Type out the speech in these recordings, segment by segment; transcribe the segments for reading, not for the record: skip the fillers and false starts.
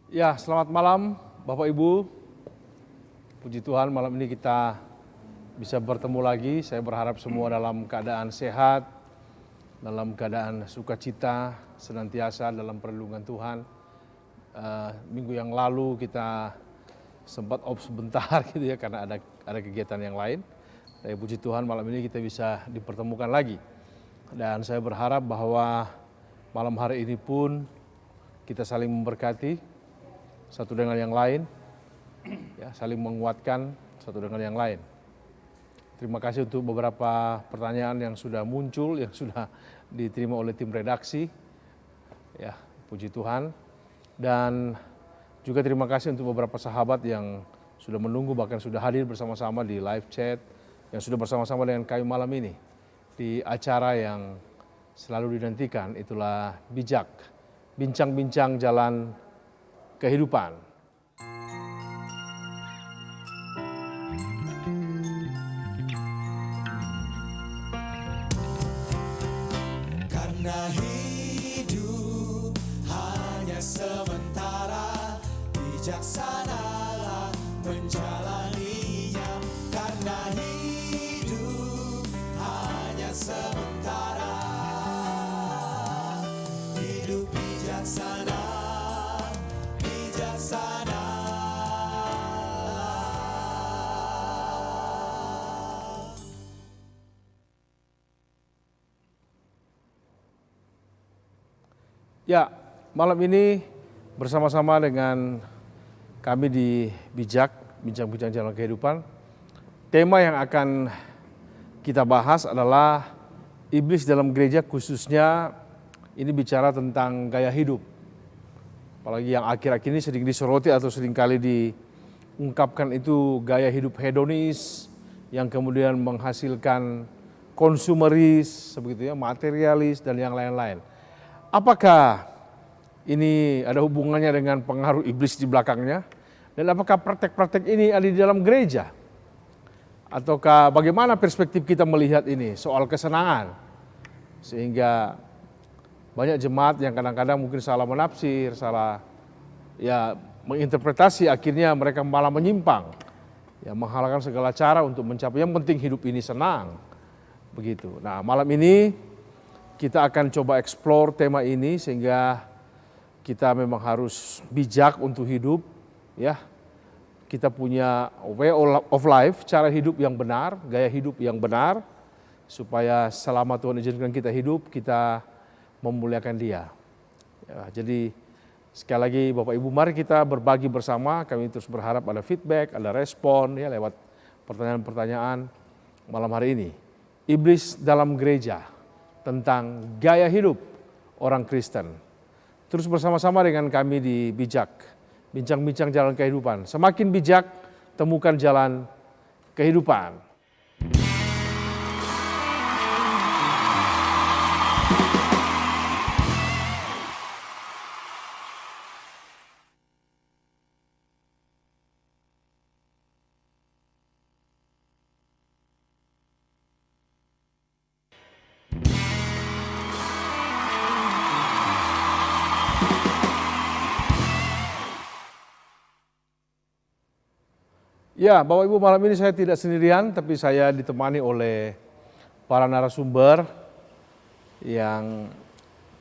Ya, selamat malam Bapak Ibu. Puji Tuhan malam ini kita bisa bertemu lagi. Saya berharap semua dalam keadaan sehat, dalam keadaan sukacita, senantiasa dalam perlindungan Tuhan. Minggu yang lalu kita sempat off sebentar gitu ya karena ada kegiatan yang lain. Tapi puji Tuhan malam ini kita bisa dipertemukan lagi. Dan saya berharap bahwa malam hari ini pun kita saling memberkati satu dengan yang lain, ya, saling menguatkan satu dengan yang lain. Terima kasih untuk beberapa pertanyaan yang sudah muncul, yang sudah diterima oleh tim redaksi. Ya, puji Tuhan. Dan juga terima kasih untuk beberapa sahabat yang sudah menunggu, bahkan sudah hadir bersama-sama di live chat, yang sudah bersama-sama dengan kami malam ini di acara yang selalu dinantikan, itulah Bijak, bincang-bincang jalan kehidupan. Karena hidup hanya sementara, bijaksanalah menjalaninya. Karena hidup hanya sementara, hidup bijaksana. Ya, malam ini bersama-sama dengan kami di Bijak, bincang-bincang jalan kehidupan. Tema yang akan kita bahas adalah iblis dalam gereja, khususnya ini bicara tentang gaya hidup. Apalagi yang akhir-akhir ini sering disoroti atau seringkali diungkapkan itu gaya hidup hedonis yang kemudian menghasilkan konsumeris, begitu ya, materialis dan yang lain-lain. Apakah ini ada hubungannya dengan pengaruh iblis di belakangnya? Dan apakah praktek-praktek ini ada di dalam gereja? Ataukah bagaimana perspektif kita melihat ini soal kesenangan? Sehingga banyak jemaat yang kadang-kadang mungkin salah menafsir, salah ya menginterpretasi, akhirnya mereka malah menyimpang. Ya, menghalalkan segala cara untuk mencapai, yang penting hidup ini senang. Begitu. Nah, malam ini kita akan coba explore tema ini sehingga kita memang harus bijak untuk hidup, ya. Kita punya way of life, cara hidup yang benar, gaya hidup yang benar, supaya selama Tuhan izinkan kita hidup, kita memuliakan Dia. Ya, jadi sekali lagi Bapak Ibu, mari kita berbagi bersama. Kami terus berharap ada feedback, ada respon ya lewat pertanyaan-pertanyaan malam hari ini. Iblis dalam gereja, tentang gaya hidup orang Kristen. Terus bersama-sama dengan kami di Bijak, bincang-bincang jalan kehidupan. Semakin bijak, temukan jalan kehidupan. Ya, Bapak Ibu, malam ini saya tidak sendirian, tapi saya ditemani oleh para narasumber yang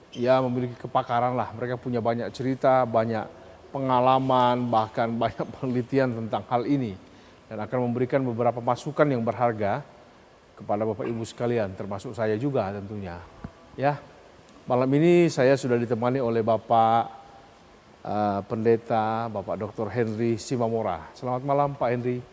ya memiliki kepakaran lah. Mereka punya banyak cerita, banyak pengalaman, bahkan banyak penelitian tentang hal ini. Dan akan memberikan beberapa masukan yang berharga kepada Bapak Ibu sekalian, termasuk saya juga tentunya. Ya, malam ini saya sudah ditemani oleh Bapak Pendeta Bapak Dr. Henry Simamora. Selamat malam Pak Henry.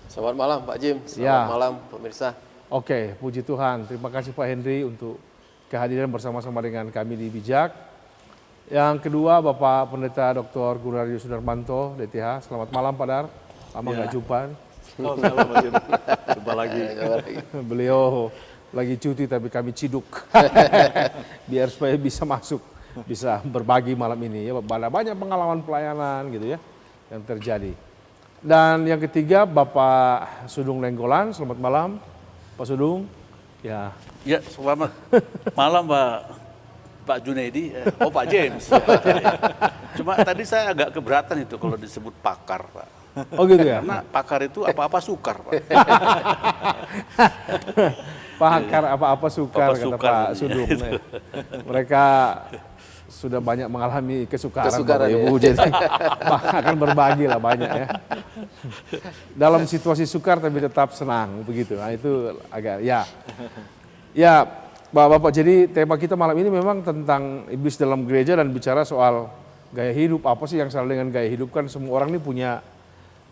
Selamat malam Pak Jim, selamat malam pemirsa. Oke, puji Tuhan. Terima kasih Pak Henry untuk kehadiran bersama-sama dengan kami di Bijak. Yang kedua Bapak Pendeta Dr. Gunario Sudarmanto, DTH. Selamat malam Pak Dar. Lama nggak jumpa. Oh, salam Pak Jim. Jumpa lagi. Beliau lagi cuti tapi kami ciduk. Biar supaya bisa masuk, bisa berbagi malam ini ya, banyak pengalaman pelayanan gitu ya yang terjadi. Dan yang ketiga Bapak Sudung Nenggolan. Selamat malam Pak Sudung. Ya, selamat malam Pak Pak Junaidi, Pak James. Cuma tadi saya agak keberatan itu kalau disebut pakar, Pak. Oh gitu ya? Karena pakar itu apa-apa sukar, Pak. Pakar apa-apa sukar, Apa kata sukar, Pak iya, Sudung. itu. Mereka sudah banyak mengalami kesukaran, Kesukaran, Bapak Ibu, jadi akan berbagi lah banyak ya. Dalam situasi sukar tapi tetap senang, begitu. Nah itu agak, ya Bapak-Bapak, jadi tema kita malam ini memang tentang iblis dalam gereja dan bicara soal gaya hidup. Apa sih yang salah dengan gaya hidup? Kan semua orang ini punya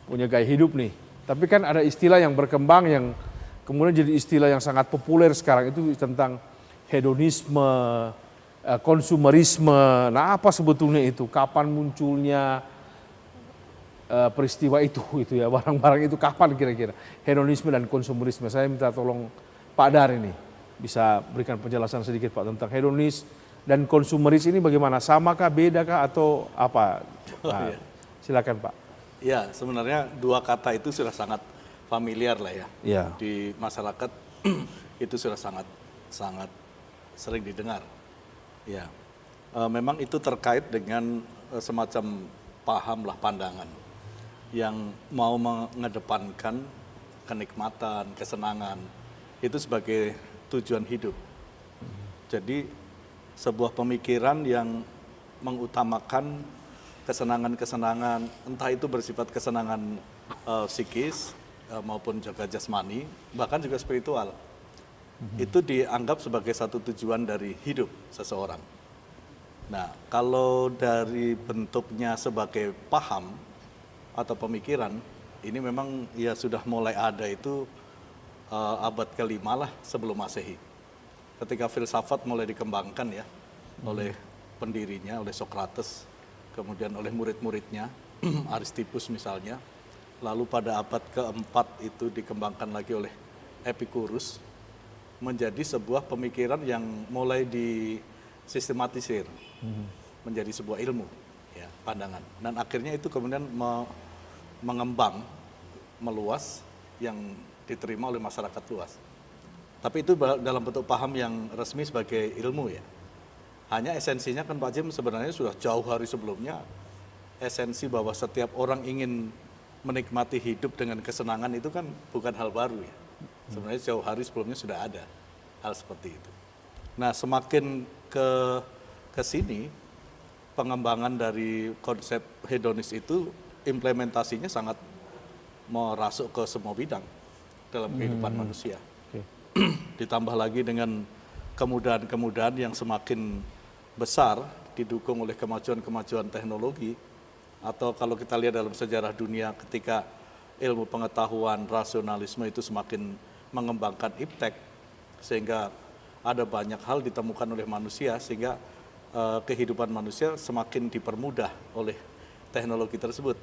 gaya hidup nih. Tapi kan ada istilah yang berkembang yang kemudian jadi istilah yang sangat populer sekarang, itu tentang hedonisme, konsumerisme. Nah, apa sebetulnya itu? Kapan munculnya peristiwa itu ya, barang-barang itu kapan kira-kira? Hedonisme dan konsumerisme. Saya minta tolong Pak Dar ini bisa berikan penjelasan sedikit Pak tentang hedonis dan konsumeris ini bagaimana? Samakah, bedakah atau apa? Nah, silakan Pak. Ya, sebenarnya dua kata itu sudah sangat familiar lah ya. Ya. Di masyarakat itu sudah sangat sering didengar. Ya, memang itu terkait dengan semacam paham lah, pandangan yang mau mengedepankan kenikmatan, kesenangan itu sebagai tujuan hidup. Jadi sebuah pemikiran yang mengutamakan kesenangan-kesenangan, entah itu bersifat kesenangan psikis maupun juga jasmani, bahkan juga spiritual. Itu dianggap sebagai satu tujuan dari hidup seseorang. Nah, kalau dari bentuknya sebagai paham atau pemikiran, ini memang ya sudah mulai ada itu abad ke-5 lah sebelum Masehi. Ketika filsafat mulai dikembangkan ya oleh pendirinya, oleh Socrates, kemudian oleh murid-muridnya, Aristippus misalnya. Lalu pada abad ke-4 itu dikembangkan lagi oleh Epicurus, menjadi sebuah pemikiran yang mulai disistematisir, menjadi sebuah ilmu, ya, pandangan. Dan akhirnya itu kemudian mengembang, meluas, yang diterima oleh masyarakat luas. Tapi itu dalam bentuk paham yang resmi sebagai ilmu ya. Hanya esensinya kan Pak Jim sebenarnya sudah jauh hari sebelumnya, esensi bahwa setiap orang ingin menikmati hidup dengan kesenangan itu kan bukan hal baru ya. Sebenarnya jauh hari sebelumnya sudah ada hal seperti itu. Nah, semakin ke sini pengembangan dari konsep hedonis itu implementasinya sangat merasuk ke semua bidang dalam kehidupan manusia. Ditambah lagi dengan kemudahan-kemudahan yang semakin besar didukung oleh kemajuan-kemajuan teknologi, atau kalau kita lihat dalam sejarah dunia ketika ilmu pengetahuan rasionalisme itu semakin mengembangkan iptek, sehingga ada banyak hal ditemukan oleh manusia, sehingga kehidupan manusia semakin dipermudah oleh teknologi tersebut.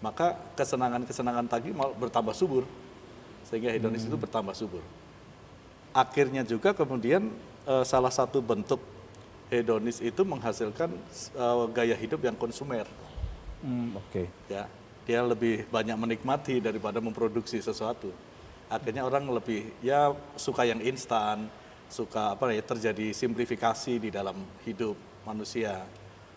Maka kesenangan-kesenangan tadi bertambah subur, sehingga hedonis itu bertambah subur. Akhirnya juga kemudian salah satu bentuk hedonis itu menghasilkan gaya hidup yang konsumer. Ya, dia lebih banyak menikmati daripada memproduksi sesuatu. Akhirnya orang lebih ya suka yang instan, suka terjadi simplifikasi di dalam hidup manusia,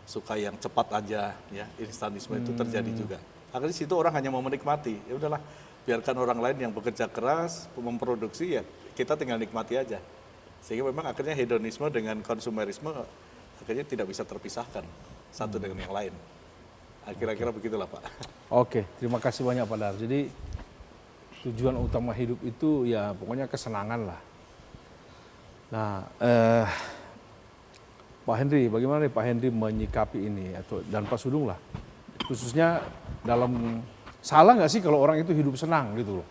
suka yang cepat aja, ya, instanisme itu terjadi juga. Akhirnya situ orang hanya mau menikmati, ya udahlah, biarkan orang lain yang bekerja keras memproduksi, ya kita tinggal nikmati aja. Sehingga memang akhirnya hedonisme dengan konsumerisme akhirnya tidak bisa terpisahkan satu dengan yang lain. Kira-kira begitulah Pak. Oke, terima kasih banyak Pak Dar. Jadi tujuan utama hidup itu ya pokoknya kesenangan lah. Nah, Pak Henry, bagaimana nih Pak Henry menyikapi ini dan Pak Sudung lah, khususnya dalam salah nggak sih kalau orang itu hidup senang gitu loh,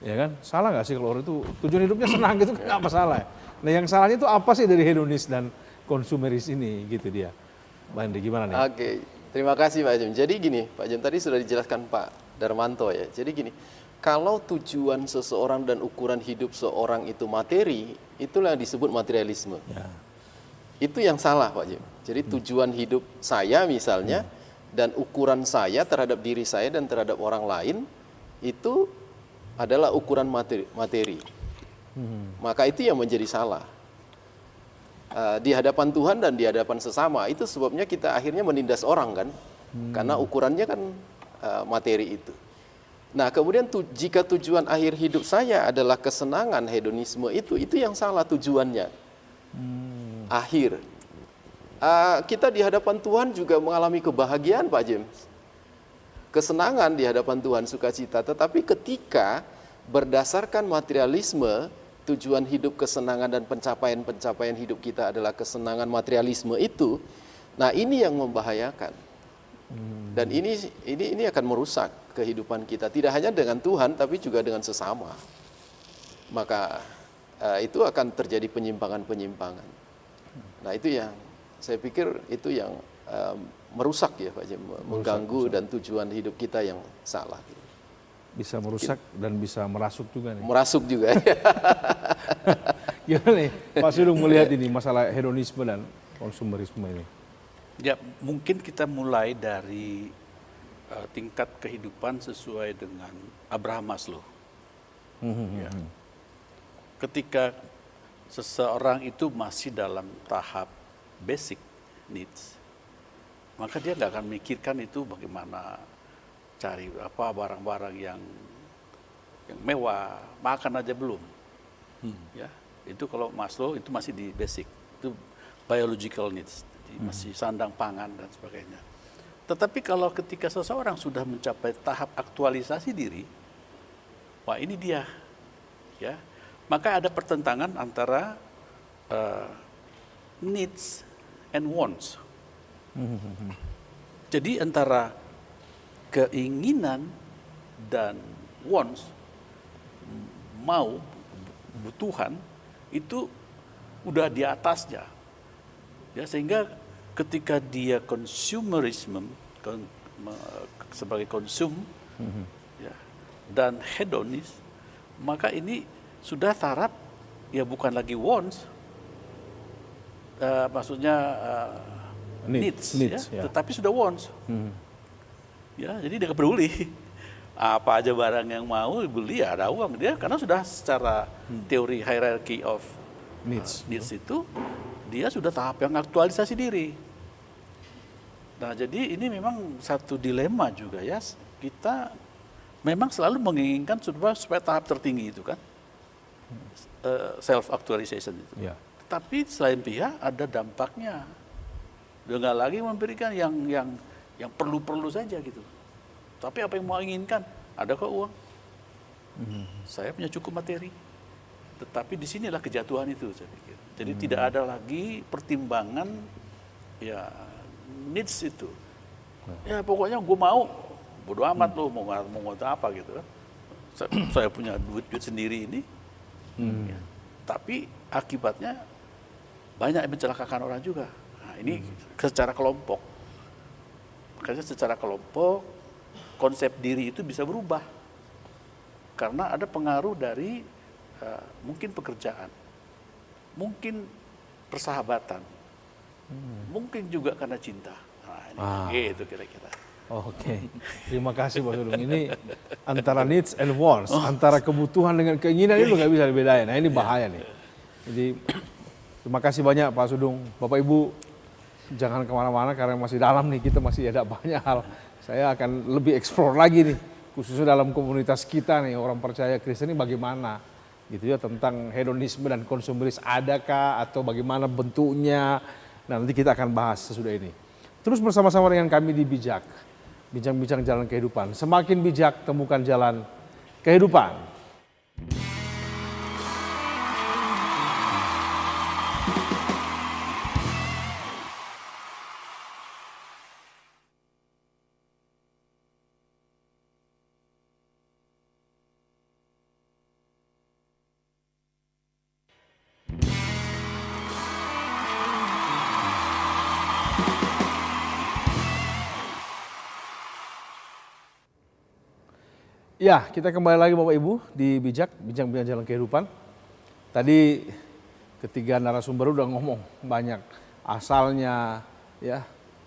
ya kan? Salah nggak sih kalau orang itu tujuan hidupnya senang gitu, nggak masalah. Nah, yang salahnya itu apa sih dari hedonis dan konsumeris ini gitu dia, Pak Henry, gimana nih? Oke, terima kasih Pak Jim. Jadi gini, Pak Jim tadi sudah dijelaskan Pak Darmanto ya. Jadi gini, kalau tujuan seseorang dan ukuran hidup seorang itu materi, itulah yang disebut materialisme. Ya. Itu yang salah Pak Jim. Jadi tujuan hidup saya misalnya dan ukuran saya terhadap diri saya dan terhadap orang lain itu adalah ukuran materi. Maka itu yang menjadi salah. di hadapan Tuhan dan di hadapan sesama. Itu sebabnya kita akhirnya menindas orang kan, karena ukurannya kan materi itu. Nah kemudian jika tujuan akhir hidup saya adalah kesenangan, hedonisme itu yang salah tujuannya. Akhir. Kita di hadapan Tuhan juga mengalami kebahagiaan Pak James. Kesenangan di hadapan Tuhan, sukacita. Tetapi ketika berdasarkan materialisme, tujuan hidup, kesenangan dan pencapaian hidup kita adalah kesenangan materialisme itu, nah ini yang membahayakan. Dan ini akan merusak kehidupan kita, tidak hanya dengan Tuhan tapi juga dengan sesama. Maka itu akan terjadi penyimpangan-penyimpangan. Nah itu yang saya pikir itu yang merusak ya Pak Jem, mengganggu dan tujuan hidup kita yang salah. Bisa merusak dan bisa merasuk juga nih. Merasuk juga. Gimana nih Pak Sudung melihat ini masalah hedonisme dan konsumerisme ini? Ya mungkin kita mulai dari tingkat kehidupan sesuai dengan Abraham Maslow. Ya. Ketika seseorang itu masih dalam tahap basic needs, maka dia nggak akan memikirkan itu bagaimana cari barang-barang yang mewah, makan aja belum. Ya, itu kalau Maslow itu masih di basic, itu biological needs, masih sandang pangan dan sebagainya. Tetapi kalau ketika seseorang sudah mencapai tahap aktualisasi diri, wah ini dia, ya, maka ada pertentangan antara needs and wants. Jadi antara keinginan dan wants, mau, kebutuhan itu udah di atasnya. Ya, sehingga ketika dia consumerism sebagai konsum ya, dan hedonis, maka ini sudah taraf ya bukan lagi wants, maksudnya needs ya, tetapi sudah wants. Ya, jadi dia nggak peduli apa aja barang yang mau beli, ya ada uang dia, karena sudah secara teori hierarchy of needs itu dia sudah tahap yang aktualisasi diri. Nah, jadi ini memang satu dilema juga ya, kita memang selalu menginginkan supaya tahap tertinggi itu kan, self actualization itu. Ya. Tapi selain pihak ada dampaknya. Dia nggak lagi memberikan yang perlu-perlu saja gitu. Tapi apa yang mau inginkan? Ada kok uang. Saya punya cukup materi. Tetapi di sinilah kejatuhan itu saya pikir. Jadi tidak ada lagi pertimbangan ya needs itu. Ya pokoknya gue mau, bodo amat lo mau apa gitu. Saya punya duit sendiri ini. Ya. Tapi akibatnya banyak yang mencelakakan orang juga. Nah, ini secara kelompok. Makanya secara kelompok konsep diri itu bisa berubah. Karena ada pengaruh dari mungkin pekerjaan, mungkin persahabatan, mungkin juga karena cinta. Nah, ini gitu kira-kira. Oke, terima kasih Pak Sudung. Ini antara needs and wants, antara kebutuhan dengan keinginan itu nggak bisa dibedain. Nah ini bahaya nih. Jadi terima kasih banyak Pak Sudung. Bapak Ibu jangan kemana-mana karena masih dalam nih, kita masih ada banyak hal. Saya akan lebih explore lagi nih, khususnya dalam komunitas kita nih, orang percaya Kristen ini bagaimana gitu ya, tentang hedonisme dan konsumeris, adakah atau bagaimana bentuknya. Nah nanti kita akan bahas sesudah ini. Terus bersama-sama dengan kami di Bijak, bincang-bincang jalan kehidupan. Semakin bijak, temukan jalan kehidupan. Ya, kita kembali lagi Bapak Ibu di Bijak, bincang-bincang jalan kehidupan. Tadi ketiga narasumber udah ngomong banyak asalnya, ya,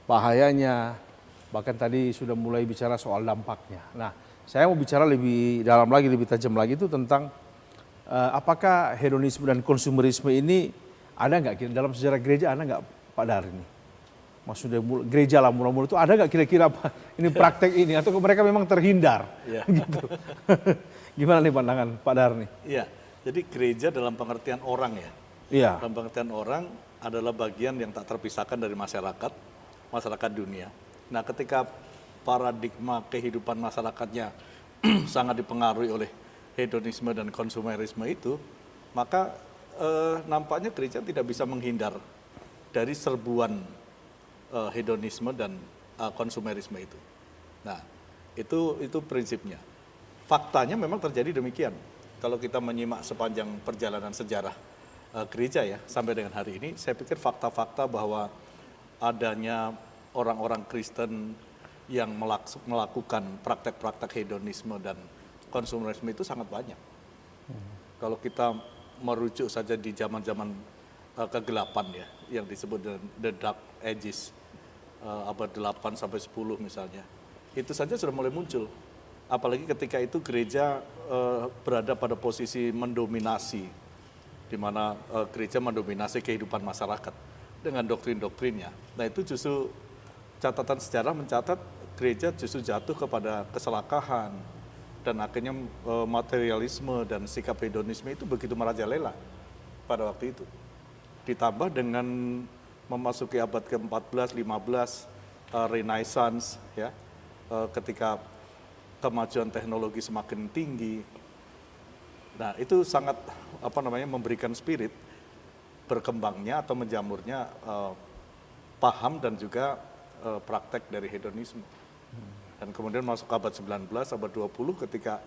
bahayanya, bahkan tadi sudah mulai bicara soal dampaknya. Nah, saya mau bicara lebih dalam lagi, lebih tajam lagi itu tentang apakah hedonisme dan konsumerisme ini Ada nggak dalam sejarah gereja, ada nggak Pak Dar ini? Maksudnya gereja lah mula-mula itu ada nggak kira-kira ini praktek ini, atau mereka memang terhindar? Iya. Gitu. Gimana nih pandangan Pak Dar nih? Iya, jadi gereja dalam pengertian orang ya. Iya. Dalam pengertian orang adalah bagian yang tak terpisahkan dari masyarakat dunia. Nah, ketika paradigma kehidupan masyarakatnya sangat dipengaruhi oleh hedonisme dan konsumerisme itu, maka nampaknya gereja tidak bisa menghindar dari serbuan hedonisme dan konsumerisme itu. Nah, itu prinsipnya. Faktanya memang terjadi demikian. Kalau kita menyimak sepanjang perjalanan sejarah gereja ya sampai dengan hari ini, saya pikir fakta-fakta bahwa adanya orang-orang Kristen yang melakukan praktek-praktek hedonisme dan konsumerisme itu sangat banyak. Kalau kita merujuk saja di zaman-zaman kegelapan ya, yang disebut the Dark Ages, abad 8 sampai 10 misalnya, itu saja sudah mulai muncul. Apalagi ketika itu gereja berada pada posisi mendominasi, di mana gereja mendominasi kehidupan masyarakat dengan doktrin-doktrinnya. Nah, itu justru catatan sejarah mencatat gereja justru jatuh kepada keserakahan, dan akhirnya materialisme dan sikap hedonisme itu begitu merajalela pada waktu itu. Ditambah dengan memasuki abad ke-14, 15, Renaissance ya, ketika kemajuan teknologi semakin tinggi. Nah, itu sangat memberikan spirit berkembangnya atau menjamurnya paham dan juga praktek dari hedonisme. Dan kemudian masuk ke abad 19, abad 20 ketika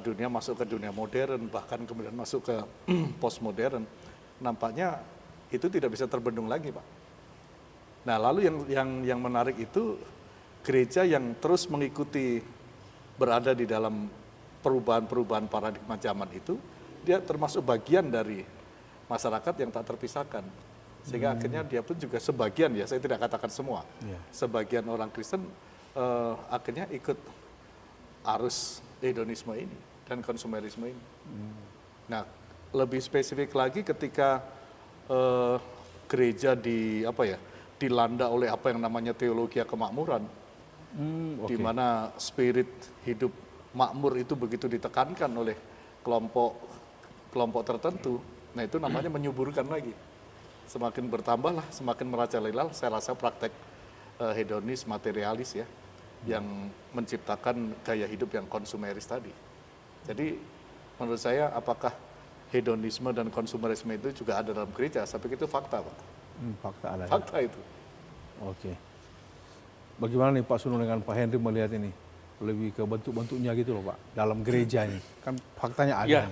dunia masuk ke dunia modern, bahkan kemudian masuk ke postmodern, nampaknya itu tidak bisa terbendung lagi, Pak. Nah, lalu yang menarik itu gereja yang terus mengikuti berada di dalam perubahan-perubahan paradigma zaman itu, dia termasuk bagian dari masyarakat yang tak terpisahkan. Sehingga akhirnya dia pun juga sebagian ya, saya tidak katakan semua, sebagian orang Kristen akhirnya ikut arus hedonisme ini dan konsumerisme ini. Nah, lebih spesifik lagi ketika gereja dilanda oleh apa yang namanya teologi kemakmuran, di mana spirit hidup makmur itu begitu ditekankan oleh kelompok tertentu. Nah, itu namanya menyuburkan lagi. Semakin bertambahlah, semakin merajalela saya rasa praktek hedonis, materialis ya, yang menciptakan gaya hidup yang konsumeris tadi. Jadi menurut saya apakah hedonisme dan konsumerisme itu juga ada dalam gereja? Saya pikir itu fakta, Pak. Fakta ada. Fakta itu. Oke. Bagaimana nih Pak Sunu dengan Pak Henry melihat ini? Lebih ke bentuk-bentuknya gitu loh Pak, dalam gereja ini. Kan faktanya ada. Ya.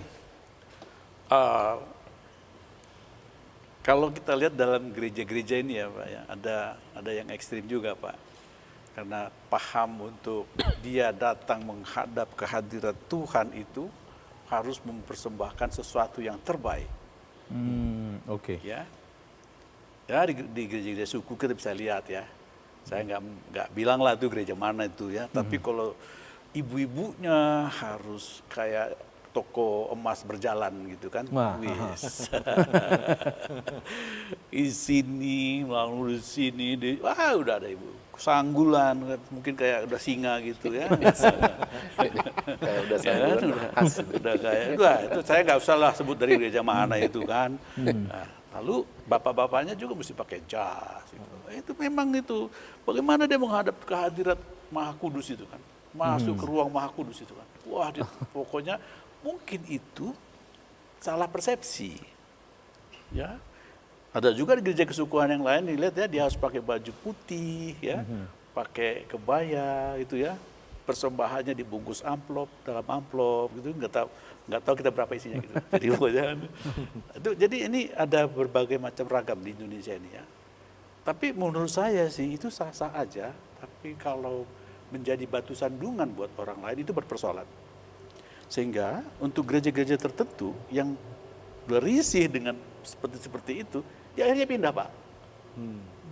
Kalau kita lihat dalam gereja-gereja ini ya Pak, ya, ada yang ekstrim juga Pak. Karena paham untuk dia datang menghadap kehadiran Tuhan itu harus mempersembahkan sesuatu yang terbaik. Oke. Ya, di gereja-gereja suku kita bisa lihat ya. Saya nggak bilang lah itu gereja mana itu ya. Tapi kalau ibu-ibunya harus kayak toko emas berjalan gitu kan. Di sini, lalu di sini, udah ada ibu. Sanggulan, mungkin kayak udah singa gitu ya. Kayak udah sanggulan khas. Udah kayak, itu saya nggak usah lah sebut dari gereja mana itu kan. Nah, lalu bapak-bapaknya juga mesti pakai jas. Gitu. Itu memang itu, bagaimana dia menghadap kehadirat Maha Kudus itu kan. Masuk ke ruang Maha Kudus itu kan. Wah, pokoknya mungkin itu salah persepsi, ya. Ada juga di gereja kesukuan yang lain dilihat ya dia harus pakai baju putih, ya, pakai kebaya, itu ya. Persembahannya dibungkus dalam amplop, gitu. Nggak tahu kita berapa isinya gitu. Jadi pokoknya jadi ini ada berbagai macam ragam di Indonesia ini ya. Tapi menurut saya sih itu sah-sah aja. Tapi kalau menjadi batu sandungan buat orang lain itu berpersoalan. Sehingga untuk gereja-gereja tertentu yang berisih dengan seperti itu, dia akhirnya pindah Pak.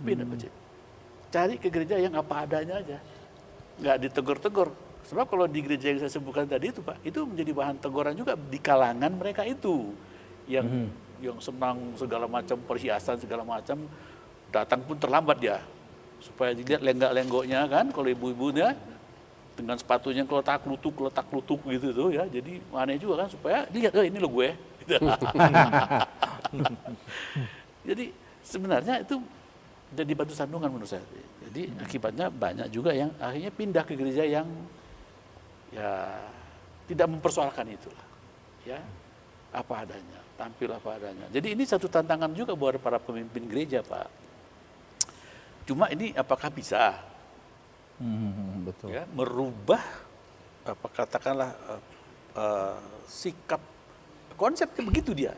Pindah Pak. Cari ke gereja yang apa adanya aja. Nggak ditegur-tegur. Sebab kalau di gereja yang saya sebutkan tadi itu Pak, itu menjadi bahan teguran juga di kalangan mereka itu. Yang yang senang segala macam perhiasan segala macam, datang pun terlambat dia supaya dilihat lenggak-lenggoknya kan, kalau ibu-ibunya dengan sepatunya keletak lutut gitu tuh ya, jadi aneh juga kan supaya lihat ini lo gue. Jadi sebenarnya itu jadi batu sandungan menurut saya. Jadi akibatnya banyak juga yang akhirnya pindah ke gereja yang ya tidak mempersoalkan itulah, ya apa adanya, tampil apa adanya. Jadi ini satu tantangan juga buat para pemimpin gereja, Pak. Cuma ini apakah bisa Betul. ya merubah apa katakanlah sikap konsepnya begitu dia.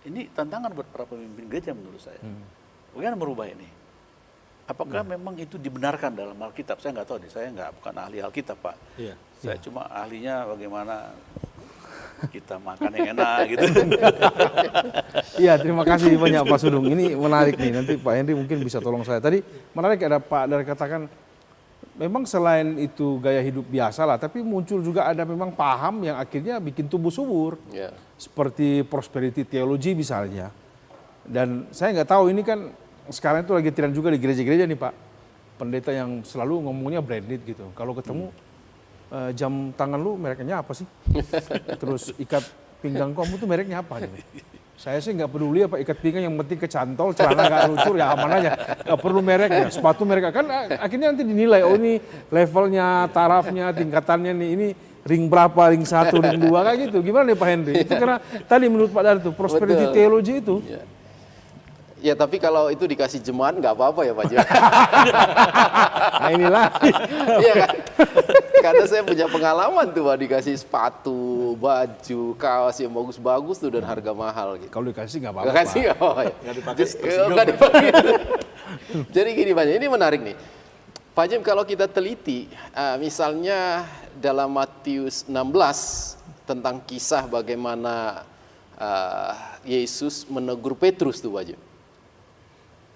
Ini tantangan buat para pemimpin gereja menurut saya. Bagaimana merubah ini? Apakah memang itu dibenarkan dalam Alkitab? Saya nggak tahu nih, saya bukan ahli Alkitab, Pak. Iya. Saya cuma ahlinya bagaimana kita makan yang enak gitu. Iya, terima kasih banyak Pak Sudung. Ini menarik nih, nanti Pak Henry mungkin bisa tolong saya. Tadi menarik ada Pak dari katakan, memang selain itu gaya hidup biasa lah, tapi muncul juga ada memang paham yang akhirnya bikin tumbuh subur. Ya. Seperti prosperity theology misalnya. Dan saya nggak tahu ini kan sekarang itu lagi tren juga di gereja-gereja nih Pak. Pendeta yang selalu ngomongnya branded gitu. Kalau ketemu jam tangan lu mereknya apa sih? Terus ikat pinggang kamu tuh mereknya apa gitu. Saya sih nggak peduli apa ikat pinggang, yang penting kecantol, celana nggak luncur ya aman aja. Nggak perlu mereknya, sepatu merek kan akhirnya nanti dinilai, oh ini levelnya, tarafnya, tingkatannya nih, ini ring berapa, ring 1, ring 2 kayak gitu. Gimana nih Pak Henry? Itu karena tadi menurut Pak Dar itu prosperity Betul. theology itu. Ya tapi kalau itu dikasih jemaat nggak apa-apa ya Pak Jo. Nah inilah. Iya kan? Karena saya punya pengalaman tuh Pak, dikasih sepatu, baju, kaos yang bagus-bagus tuh dan harga mahal gitu. Kalau dikasih nggak apa-apa. Nggak kasih nggak apa-apa ya? Nggak dipakai Nggak dipakai. Jadi gini Pak Jim, ini menarik nih. Pak Jim, kalau kita teliti, misalnya dalam Matius 16 tentang kisah bagaimana Yesus menegur Petrus tuh Pak Jim.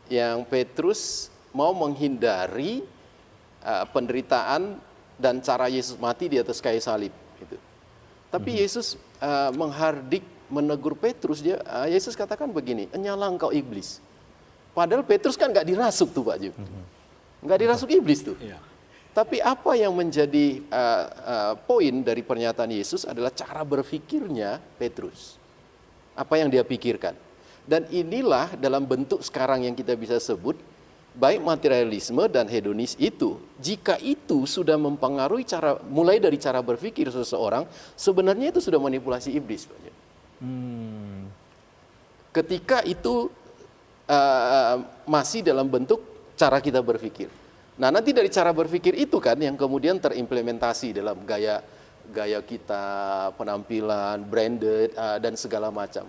Yang Petrus mau menghindari penderitaan dan cara Yesus mati di atas kayu salib. Gitu. Tapi Yesus menghardik, menegur Petrus. Yesus katakan begini, "Enyala engkau iblis." Padahal Petrus kan nggak dirasuk tuh Pak Jim. Nggak dirasuk iblis tuh. Iya. Tapi apa yang menjadi poin dari pernyataan Yesus adalah cara berpikirnya Petrus. Apa yang dia pikirkan. Dan inilah dalam bentuk sekarang yang kita bisa sebut, baik materialisme dan hedonis itu, jika itu sudah mempengaruhi mulai dari cara berpikir seseorang, sebenarnya itu sudah manipulasi iblis. Ketika itu masih dalam bentuk cara kita berpikir. Nah nanti dari cara berpikir itu kan yang kemudian terimplementasi dalam gaya kita, penampilan, branded, dan segala macam.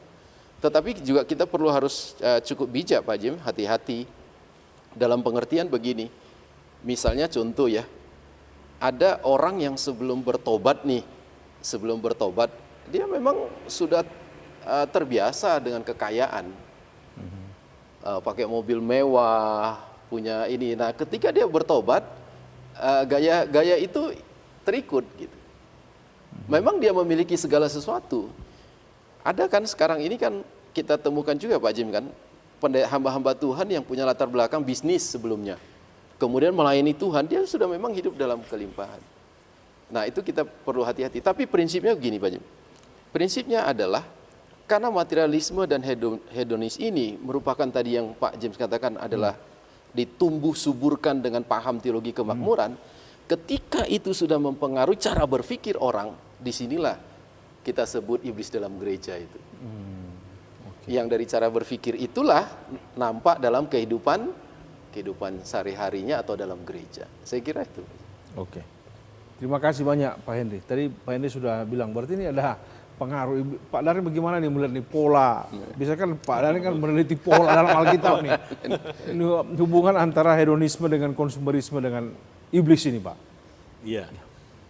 Tetapi juga kita perlu harus cukup bijak Pak Jim, hati-hati dalam pengertian begini. Misalnya contoh ya, ada orang yang sebelum bertobat dia memang sudah terbiasa dengan kekayaan, pakai mobil mewah, punya ini. Nah ketika dia bertobat, gaya itu terikut gitu. Memang dia memiliki segala sesuatu. Ada kan sekarang ini kan kita temukan juga Pak Jim kan, hamba-hamba Tuhan yang punya latar belakang bisnis sebelumnya. Kemudian melayani Tuhan, dia sudah memang hidup dalam kelimpahan. Nah itu kita perlu hati-hati. Tapi prinsipnya begini Pak Jim. Prinsipnya adalah, karena materialisme dan hedonis ini merupakan tadi yang Pak James katakan adalah ditumbuh suburkan dengan paham teologi kemakmuran. Ketika itu sudah mempengaruhi cara berpikir orang, disinilah kita sebut iblis dalam gereja itu. Yang dari cara berpikir itulah nampak dalam kehidupan sehari-harinya atau dalam gereja. Saya kira itu. Oke. Terima kasih banyak Pak Henry. Tadi Pak Henry sudah bilang, berarti ini ada pengaruh. Pak Dari bagaimana nih melihat nih pola? Bisa kan Pak Dari kan meneliti pola dalam Alkitab nih. Ini hubungan antara hedonisme dengan konsumerisme dengan iblis ini Pak. Iya.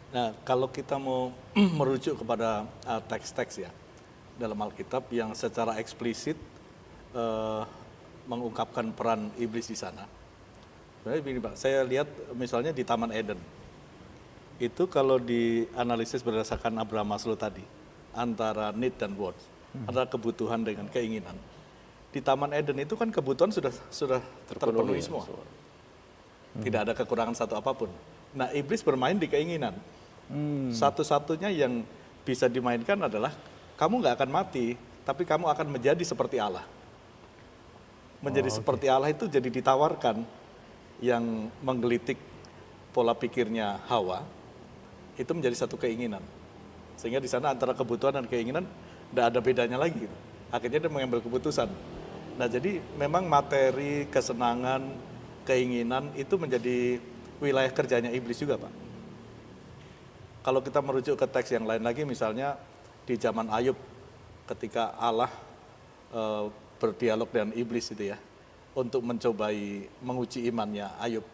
Nah, kalau kita mau merujuk kepada teks-teks ya dalam Alkitab yang secara eksplisit mengungkapkan peran iblis di sana. Sebenarnya begini Pak, saya lihat misalnya di Taman Eden. Itu kalau dianalisis berdasarkan Abraham Maslow tadi, antara need dan want. antara kebutuhan dengan keinginan. Di Taman Eden itu kan kebutuhan sudah terpenuhi semua. Tidak ada kekurangan satu apapun. Nah, iblis bermain di keinginan. Satu-satunya yang bisa dimainkan adalah kamu nggak akan mati, tapi kamu akan menjadi seperti Allah. Menjadi seperti Allah itu jadi ditawarkan yang menggelitik pola pikirnya Hawa, itu menjadi satu keinginan. Sehingga di sana antara kebutuhan dan keinginan tidak ada bedanya lagi. Gitu. Akhirnya dia mengambil keputusan. Nah, jadi memang materi, kesenangan, keinginan itu menjadi wilayah kerjanya iblis juga, Pak. Kalau kita merujuk ke teks yang lain lagi, misalnya di zaman Ayub, ketika Allah berdialog dengan iblis itu ya, untuk mencobai menguji imannya Ayub.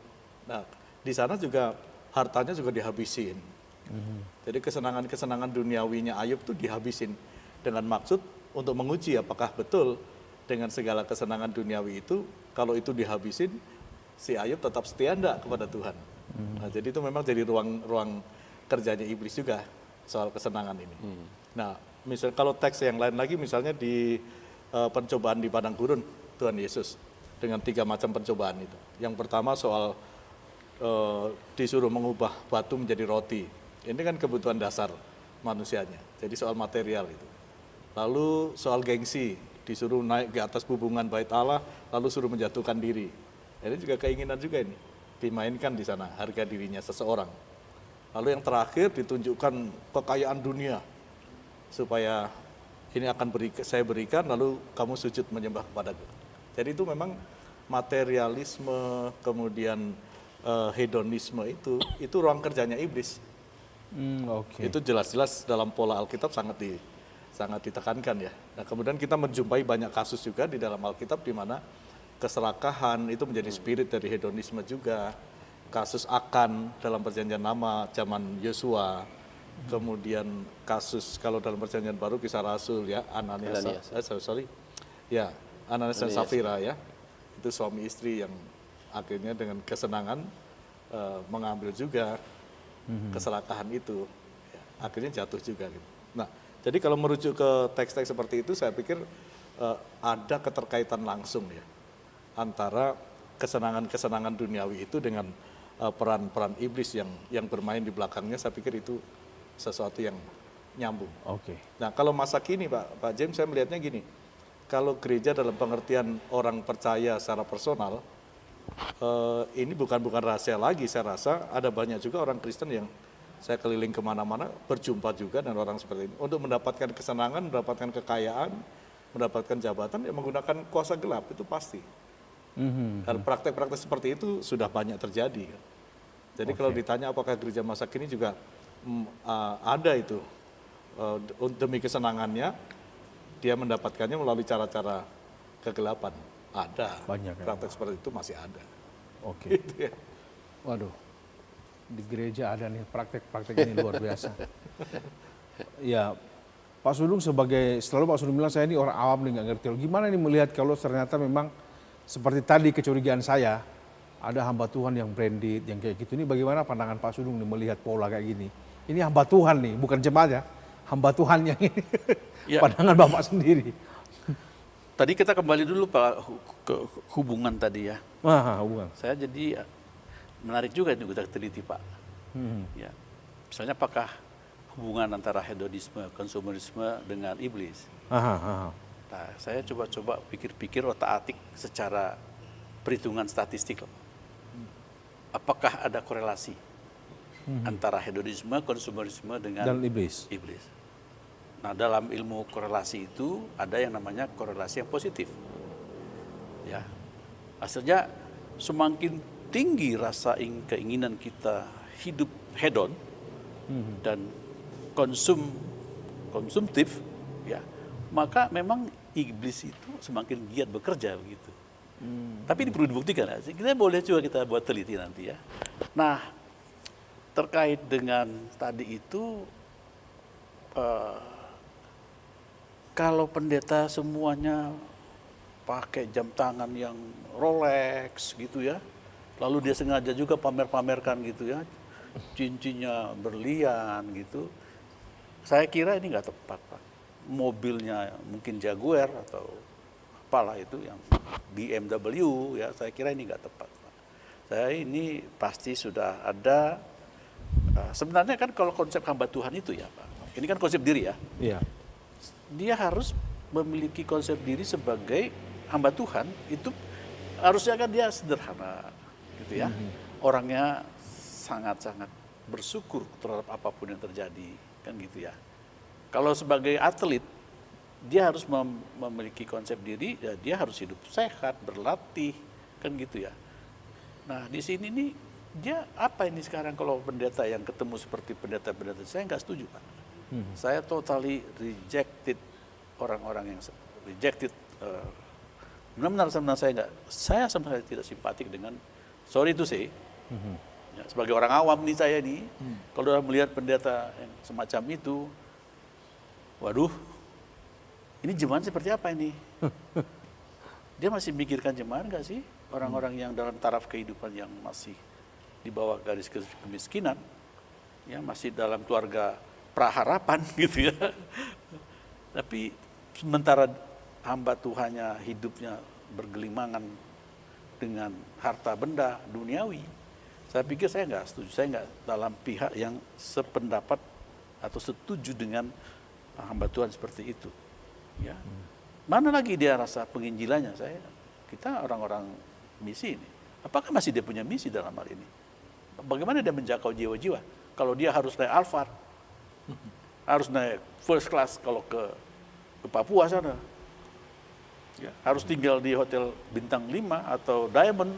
Nah, di sana juga hartanya juga dihabisin. Jadi kesenangan-kesenangan duniawinya Ayub tuh dihabisin dengan maksud untuk menguji apakah betul dengan segala kesenangan duniawi itu, kalau itu dihabisin, si Ayub tetap setia enggak kepada Tuhan. Nah, jadi itu memang jadi ruang kerjanya iblis juga soal kesenangan ini. Nah, misalnya kalau teks yang lain lagi, misalnya di pencobaan di padang gurun Tuhan Yesus dengan 3 macam pencobaan itu. Yang pertama soal disuruh mengubah batu menjadi roti. Ini kan kebutuhan dasar manusianya. Jadi soal material itu. Lalu soal gengsi, disuruh naik ke atas bubungan bait Allah, lalu suruh menjatuhkan diri. Ini juga keinginan juga ini, dimainkan di sana harga dirinya seseorang. Lalu yang terakhir ditunjukkan kekayaan dunia supaya ini akan saya berikan, lalu kamu sujud menyembah kepadaku. Jadi itu memang materialisme, kemudian hedonisme itu ruang kerjanya iblis. Itu jelas-jelas dalam pola Alkitab sangat ditekankan ya. Nah, kemudian kita menjumpai banyak kasus juga di dalam Alkitab di mana keserakahan itu menjadi spirit dari hedonisme juga. Kasus Akan dalam Perjanjian Lama zaman Yosua. Kemudian kasus kalau dalam Perjanjian Baru Kisah Rasul ya, Ananias dan Safira ya. Itu suami istri yang akhirnya dengan kesenangan mengambil juga keserakahan itu. Ya, akhirnya jatuh juga gitu. Nah, jadi kalau merujuk ke teks-teks seperti itu, saya pikir ada keterkaitan langsung ya antara kesenangan-kesenangan duniawi itu dengan peran-peran iblis yang bermain di belakangnya. Saya pikir itu sesuatu yang nyambung. Nah, kalau masa kini Pak James, saya melihatnya gini. Kalau gereja dalam pengertian orang percaya secara personal, ini bukan rahasia lagi. Saya rasa ada banyak juga orang Kristen yang saya keliling kemana-mana berjumpa juga dengan orang seperti ini untuk mendapatkan kesenangan, mendapatkan kekayaan, mendapatkan jabatan yang menggunakan kuasa gelap, itu pasti. Dan praktek-praktek seperti itu sudah banyak terjadi. Jadi kalau ditanya apakah gereja masa kini juga ada itu demi kesenangannya dia mendapatkannya melalui cara-cara kegelapan. Ada. Banyak, praktek seperti itu masih ada. Gitu ya. Waduh, di gereja ada nih praktek-praktek ini luar biasa. Ya, Pak Sudung selalu Pak Sudung bilang saya ini orang awam nih nggak ngerti. Gimana nih melihat kalau ternyata memang seperti tadi kecurigaan saya, ada hamba Tuhan yang branded, yang kayak gitu. Ini bagaimana pandangan Pak Sudung nih melihat pola kayak gini? Ini hamba Tuhan nih, bukan jemaat ya. Hamba Tuhan yang ini. Ya. Pandangan Bapak sendiri. Tadi kita kembali dulu Pak ke hubungan tadi ya. Hubungan. Saya jadi menarik juga ini kita teliti Pak. Ya. Misalnya apakah hubungan antara hedonisme, konsumerisme dengan iblis? Nah, saya coba pikir-pikir otak-atik secara perhitungan statistik. Apakah ada korelasi antara hedonisme, konsumerisme dengan iblis? Nah, dalam ilmu korelasi itu ada yang namanya korelasi yang positif. Ya. Hasilnya semakin tinggi rasa keinginan kita hidup hedon dan konsumtif, ya, maka memang iblis itu semakin giat bekerja begitu. Tapi ini perlu dibuktikan. Kita boleh juga kita buat teliti nanti ya. Nah, terkait dengan tadi itu, kalau pendeta semuanya pakai jam tangan yang Rolex gitu ya, lalu dia sengaja juga pamer-pamerkan gitu ya, cincinnya berlian gitu, saya kira ini nggak tepat Pak. mobilnya mungkin Jaguar atau apalah itu yang BMW, ya saya kira ini nggak tepat. Saya ini pasti sudah ada, sebenarnya kan kalau konsep hamba Tuhan itu ya Pak, ini kan konsep diri ya. Iya. Dia harus memiliki konsep diri sebagai hamba Tuhan, itu harusnya kan dia sederhana gitu ya. Orangnya sangat-sangat bersyukur terhadap apapun yang terjadi, kan gitu ya. Kalau sebagai atlet, dia harus memiliki konsep diri, ya dia harus hidup sehat, berlatih, kan gitu ya. Nah di sini nih, dia apa ini sekarang kalau pendeta yang ketemu seperti pendeta-pendeta, saya nggak setuju Pak. Saya totally rejected orang-orang yang rejected. Benar-benar saya sama sekali tidak simpatik dengan, sorry to say, ya, sebagai orang awam nih saya nih, kalau udah melihat pendeta yang semacam itu, waduh, ini jemaat seperti apa ini? Dia masih mikirkan jemaat nggak sih? Orang-orang yang dalam taraf kehidupan yang masih di bawah garis kemiskinan, ya masih dalam keluarga praharapan gitu ya. Tapi sementara hamba Tuhannya hidupnya bergelimangan dengan harta benda duniawi, saya pikir saya nggak setuju. Saya nggak dalam pihak yang sependapat atau setuju dengan hamba Tuhan seperti itu. Ya, mana lagi dia rasa penginjilannya? Kita orang-orang misi ini. Apakah masih dia punya misi dalam hal ini? Bagaimana dia menjangkau jiwa-jiwa? Kalau dia harus naik Alphard, harus naik first class kalau ke Papua sana, ya, harus tinggal di hotel bintang 5 atau Diamond.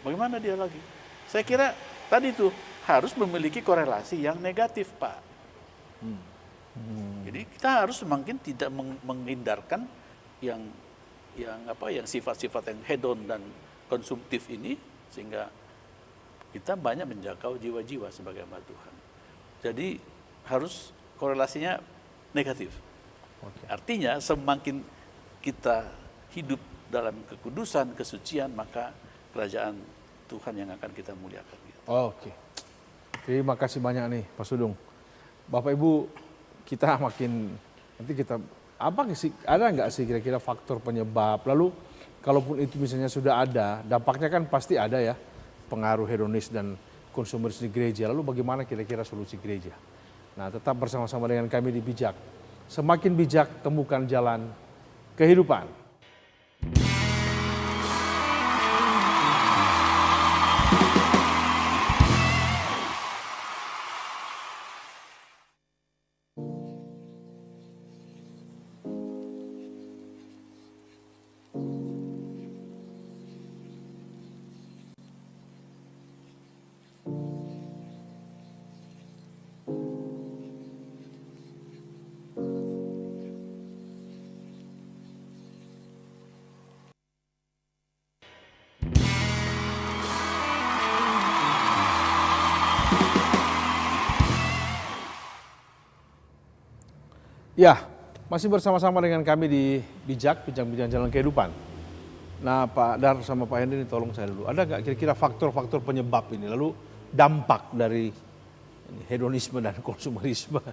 Bagaimana dia lagi? Saya kira tadi itu harus memiliki korelasi yang negatif, Pak. Jadi kita harus semakin tidak menghindarkan yang sifat-sifat yang hedon dan konsumtif ini, sehingga kita banyak menjangkau jiwa-jiwa sebagai hamba Tuhan. Jadi harus korelasinya negatif. Artinya semakin kita hidup dalam kekudusan, kesucian, maka kerajaan Tuhan yang akan kita muliakan. Oke. Terima kasih banyak nih Pak Sudung. Bapak Ibu, kita makin nanti kita apa sih, ada nggak sih kira-kira faktor penyebab? Lalu kalaupun itu misalnya sudah ada, dampaknya kan pasti ada ya, pengaruh hedonis dan konsumeris di gereja. Lalu bagaimana kira-kira solusi gereja? Nah, tetap bersama-sama dengan kami di Bijak. Semakin bijak, temukan jalan kehidupan. Ya, masih bersama-sama dengan kami di Bijak, Bincang-Bincang Jalan Kehidupan. Nah, Pak Dar sama Pak Henry, tolong saya dulu. Ada nggak kira-kira faktor-faktor penyebab ini? Lalu dampak dari hedonisme dan konsumerisme?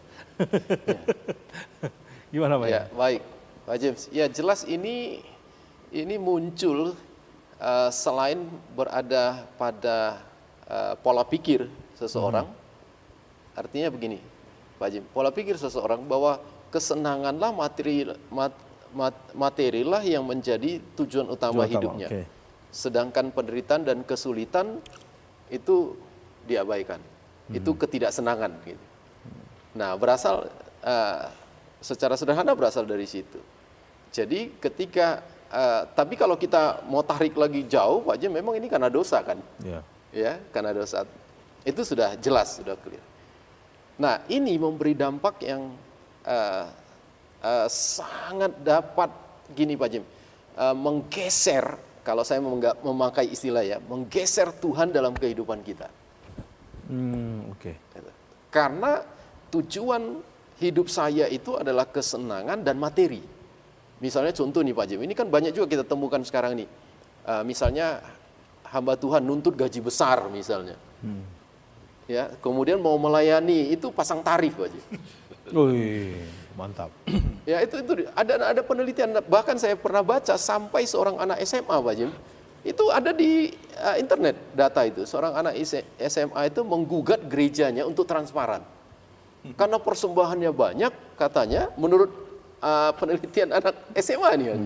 Gimana Pak? Ya, baik, Pak James. Ya, jelas ini muncul selain berada pada pola pikir seseorang. Artinya begini, Pak James, pola pikir seseorang bahwa kesenanganlah materilah yang menjadi tujuan utama hidupnya. Okay. Sedangkan penderitaan dan kesulitan itu diabaikan. Itu ketidaksenangan. Gitu. Nah, berasal secara sederhana berasal dari situ. Jadi ketika, tapi kalau kita mau tarik lagi jauh, Pak Jem, memang ini karena dosa kan? Ya, karena dosa. Itu sudah jelas, sudah clear. Nah, ini memberi dampak yang sangat dapat gini Pak Jim, menggeser, kalau saya memakai istilah ya, menggeser Tuhan dalam kehidupan kita. Oke. Karena tujuan hidup saya itu adalah kesenangan dan materi. Misalnya contoh nih Pak Jim, ini kan banyak juga kita temukan sekarang nih. Misalnya hamba Tuhan nuntut gaji besar misalnya. Ya, kemudian mau melayani itu pasang tarif Pak Jim. mantap. Ya itu ada penelitian, bahkan saya pernah baca sampai seorang anak SMA, Pak Jim, itu ada di internet data itu. Seorang anak SMA itu menggugat gerejanya untuk transparan. Karena persembahannya banyak katanya, menurut penelitian anak SMA nih.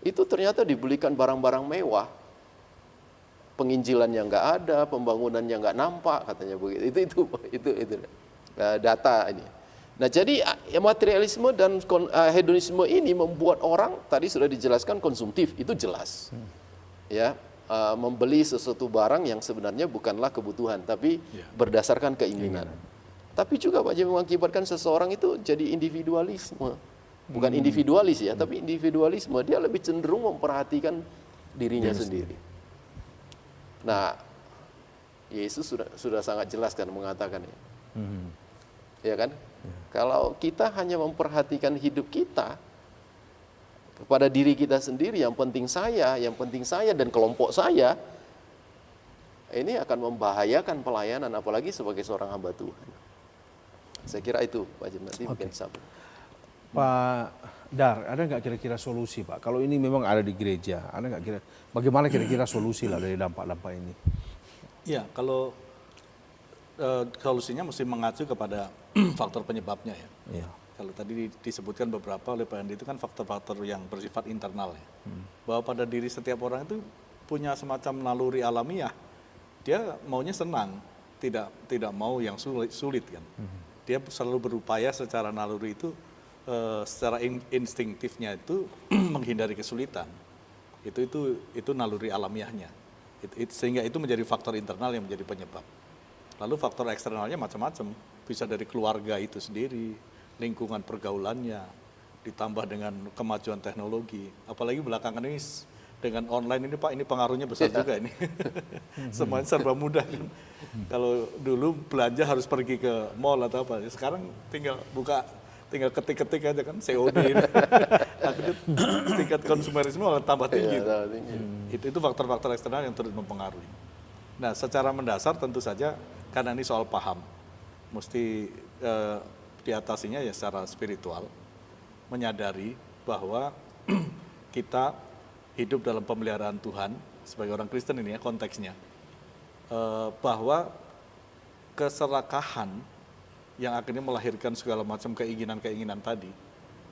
Itu ternyata dibelikan barang-barang mewah. Penginjilannya nggak ada, pembangunannya nggak nampak katanya begitu. Itu data ini. Nah, jadi materialisme dan hedonisme ini membuat orang, tadi sudah dijelaskan, konsumtif, itu jelas. Ya, membeli sesuatu barang yang sebenarnya bukanlah kebutuhan, tapi berdasarkan keinginan. Tapi juga Pak Jim mengakibatkan seseorang itu jadi individualisme. Bukan individualis ya, tapi individualisme. Dia lebih cenderung memperhatikan dirinya sendiri. Nah, Yesus sudah sangat jelas kan mengatakan ya. Ya kan? Kalau kita hanya memperhatikan hidup kita kepada diri kita sendiri, yang penting saya dan kelompok saya, ini akan membahayakan pelayanan, apalagi sebagai seorang hamba Tuhan. Saya kira itu, Pak Jim, nanti mungkin sampai. Pak Dar, ada nggak kira-kira solusi, Pak? Kalau ini memang ada di gereja, ada nggak bagaimana kira-kira solusi lah dari dampak-dampak ini? Ya, kalau solusinya mesti mengacu kepada faktor penyebabnya ya. Iya. Kalau tadi disebutkan beberapa oleh Pak Andi, itu kan faktor-faktor yang bersifat internal ya. Bahwa pada diri setiap orang itu punya semacam naluri alamiah. Dia maunya senang, tidak mau yang sulit kan. Dia selalu berupaya secara naluri itu, secara instingtifnya itu menghindari kesulitan. Itu naluri alamiahnya. Sehingga itu menjadi faktor internal yang menjadi penyebab. Lalu faktor eksternalnya macam-macam, bisa dari keluarga itu sendiri, lingkungan pergaulannya, ditambah dengan kemajuan teknologi. Apalagi belakangan ini dengan online ini Pak, ini pengaruhnya besar juga ini. Semuanya serba mudah kan. Kalau dulu belanja harus pergi ke mall atau apa, sekarang tinggal ketik-ketik aja kan, COD. Akhirnya tingkat konsumerisme malah tambah tinggi. Itu faktor-faktor eksternal yang turut mempengaruhi. Nah, secara mendasar tentu saja karena ini soal paham, mesti diatasinya ya secara spiritual, menyadari bahwa kita hidup dalam pemeliharaan Tuhan sebagai orang Kristen ini ya konteksnya, bahwa keserakahan yang akhirnya melahirkan segala macam keinginan-keinginan tadi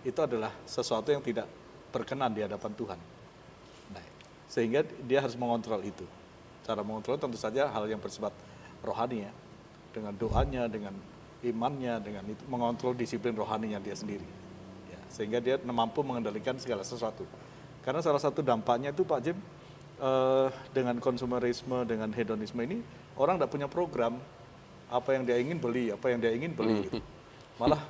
itu adalah sesuatu yang tidak berkenan di hadapan Tuhan. Nah, sehingga dia harus mengontrol itu. Cara mengontrol tentu saja hal yang bersifat rohani ya, dengan doanya, dengan imannya, dengan itu mengontrol disiplin rohaninya dia sendiri. Ya, sehingga dia mampu mengendalikan segala sesuatu. Karena salah satu dampaknya itu Pak Jim, dengan konsumerisme, dengan hedonisme ini, orang tidak punya program, apa yang dia ingin beli, gitu. Malah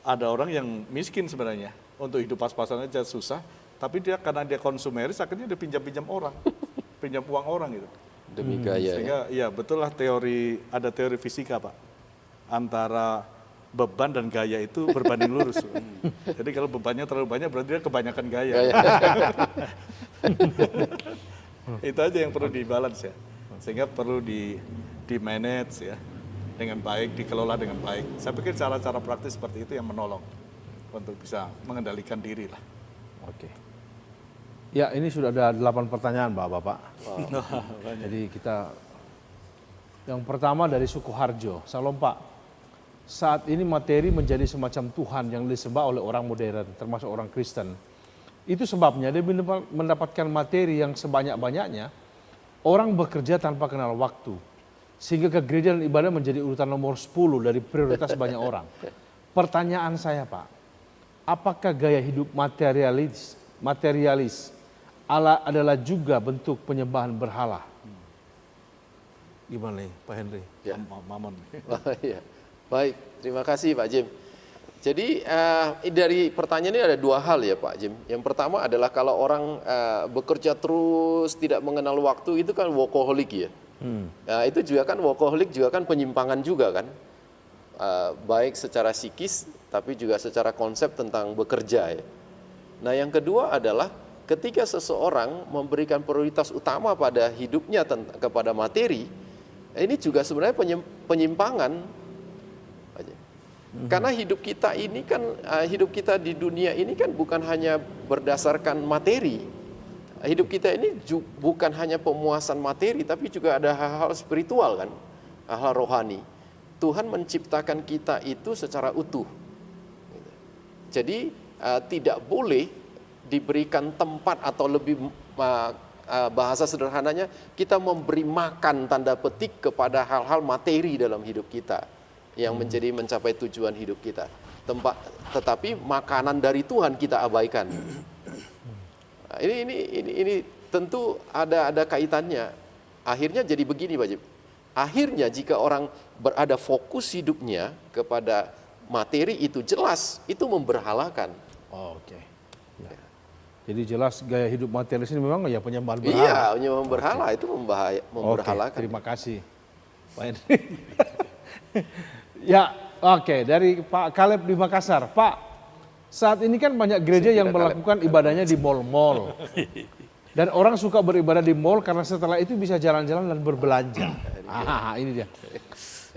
ada orang yang miskin sebenarnya, untuk hidup pas-pasan aja susah, tapi karena dia konsumeris, akhirnya dia pinjam-pinjam orang, pinjam uang orang gitu. Demi gaya. Sehingga ya betul lah ada teori fisika Pak, antara beban dan gaya itu berbanding lurus. Jadi kalau bebannya terlalu banyak berarti dia kebanyakan gaya. Itu aja yang perlu dibalance ya. Sehingga perlu di manage ya dengan baik, dikelola dengan baik. Saya pikir cara-cara praktis seperti itu yang menolong untuk bisa mengendalikan diri lah. Oke. Ya, ini sudah ada 8 pertanyaan Bapak-Bapak. Jadi yang pertama dari suku Harjo. Salam Pak. Saat ini materi menjadi semacam Tuhan yang disembah oleh orang modern, termasuk orang Kristen. Itu sebabnya dia mendapatkan materi yang sebanyak-banyaknya, orang bekerja tanpa kenal waktu. Sehingga ke gereja dan ibadah menjadi urutan nomor 10 dari prioritas banyak orang. Pertanyaan saya Pak, apakah gaya hidup materialis adalah juga bentuk penyembahan berhala? Gimana nih Pak Henry? Ya. Mamon. Ya. Baik, terima kasih Pak Jim. Jadi dari pertanyaan ini ada 2 hal ya Pak Jim. Yang pertama adalah kalau orang bekerja terus tidak mengenal waktu, itu kan workaholic ya. Nah, itu juga kan workaholic juga kan penyimpangan juga kan. Baik secara psikis tapi juga secara konsep tentang bekerja ya. Nah, yang kedua adalah ketika seseorang memberikan prioritas utama pada hidupnya kepada materi, ini juga sebenarnya penyimpangan. Karena hidup kita ini kan, hidup kita di dunia ini kan bukan hanya berdasarkan materi. Hidup kita ini bukan hanya pemuasan materi, tapi juga ada hal-hal spiritual kan, hal-hal rohani. Tuhan menciptakan kita itu secara utuh. Jadi tidak boleh diberikan tempat atau lebih bahasa sederhananya kita memberi makan tanda petik kepada hal-hal materi dalam hidup kita yang mencapai tujuan hidup kita. Tetapi makanan dari Tuhan kita abaikan. Nah, ini tentu ada kaitannya. Akhirnya jadi begini, Pak Jim. Akhirnya jika orang berada fokus hidupnya kepada materi itu jelas itu memberhalakan. Oh, oke. Ya. Jadi jelas gaya hidup materialis ini memang ya penyembahan berhala. Iya, penyembahan berhala itu memberhalakan. Oke, terima kasih, Pak Henry. Ya, oke. Dari Pak Caleb di Makassar. Pak, saat ini kan banyak gereja yang melakukan ibadahnya di mal-mal. Dan orang suka beribadah di mall karena setelah itu bisa jalan-jalan dan berbelanja. Ini dia.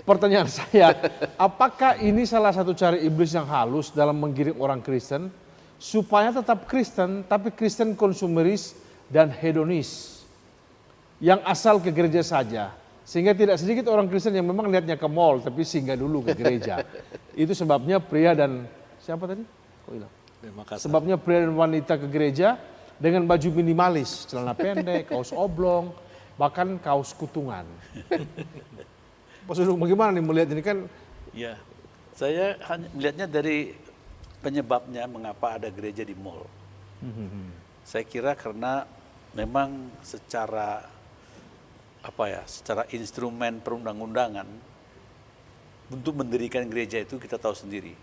Pertanyaan saya, apakah ini salah satu cara iblis yang halus dalam menggiring orang Kristen supaya tetap Kristen, tapi Kristen konsumeris dan hedonis yang asal ke gereja saja, sehingga tidak sedikit orang Kristen yang memang lihatnya ke mall tapi singgah dulu ke gereja. Itu sebabnya pria dan siapa tadi? Kok hilang? Sebabnya pria dan wanita ke gereja dengan baju minimalis, celana pendek, kaos oblong, bahkan kaos kutungan. Pak Sudung, bagaimana nih melihat ini kan? Ya, saya hanya melihatnya dari penyebabnya mengapa ada gereja di mall. Saya kira karena memang secara secara instrumen perundang-undangan untuk mendirikan gereja itu kita tahu sendiri.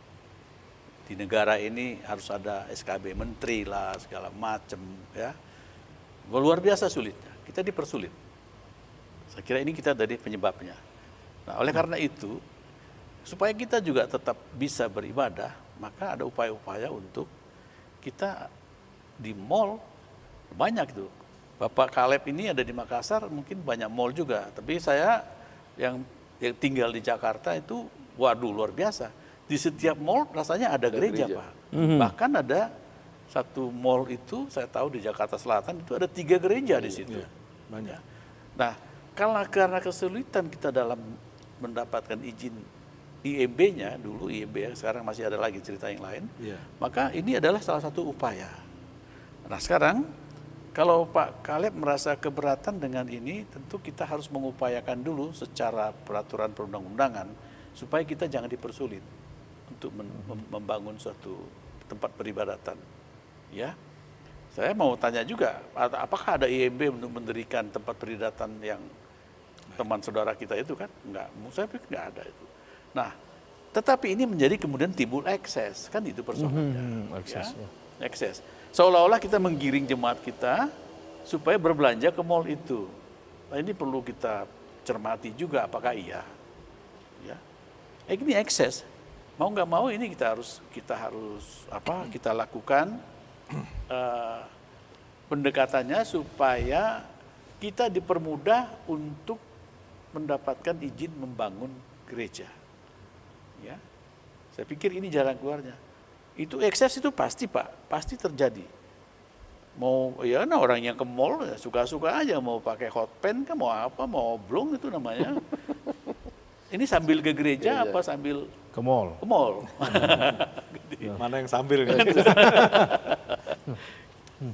Di negara ini harus ada SKB menteri lah segala macam ya. Luar biasa sulitnya. Kita dipersulit. Saya kira ini kita dari penyebabnya. Nah, oleh karena itu, supaya kita juga tetap bisa beribadah, maka ada upaya-upaya untuk kita di mall banyak itu. Bapak Caleb ini ada di Makassar, mungkin banyak mall juga. Tapi saya yang tinggal di Jakarta itu, waduh luar biasa. Di setiap mall rasanya ada gereja, Pak. Bahkan ada satu mall itu, saya tahu di Jakarta Selatan itu ada 3 gereja di situ. Iya, banyak. Nah, karena kesulitan kita dalam mendapatkan izin IMB-nya, dulu IMB sekarang masih ada lagi cerita yang lain, maka ini adalah salah satu upaya. Nah sekarang, kalau Pak Caleb merasa keberatan dengan ini, tentu kita harus mengupayakan dulu secara peraturan perundang-undangan, supaya kita jangan dipersulit untuk membangun suatu tempat peribadatan. Ya, saya mau tanya juga, apakah ada IMB untuk mendirikan tempat peribadatan yang teman saudara kita itu kan? Enggak, saya pikir enggak ada itu. Nah, tetapi ini menjadi kemudian timbul ekses, kan itu persoalannya. Ekses. Seolah-olah kita menggiring jemaat kita supaya berbelanja ke mall itu. Nah, ini perlu kita cermati juga apakah iya. Ya. Ini ekses. Mau nggak mau ini kita lakukan pendekatannya supaya kita dipermudah untuk mendapatkan izin membangun gereja. Ya. Saya pikir ini jalan keluarnya. Itu ekses itu pasti, Pak, pasti terjadi. Mau orang yang ke mall ya suka-suka aja, mau pakai hot pants kan, mau apa, mau oblong itu namanya. Ini sambil ke gereja apa sambil ke mall? Ke mall. Mana yang sambil kan?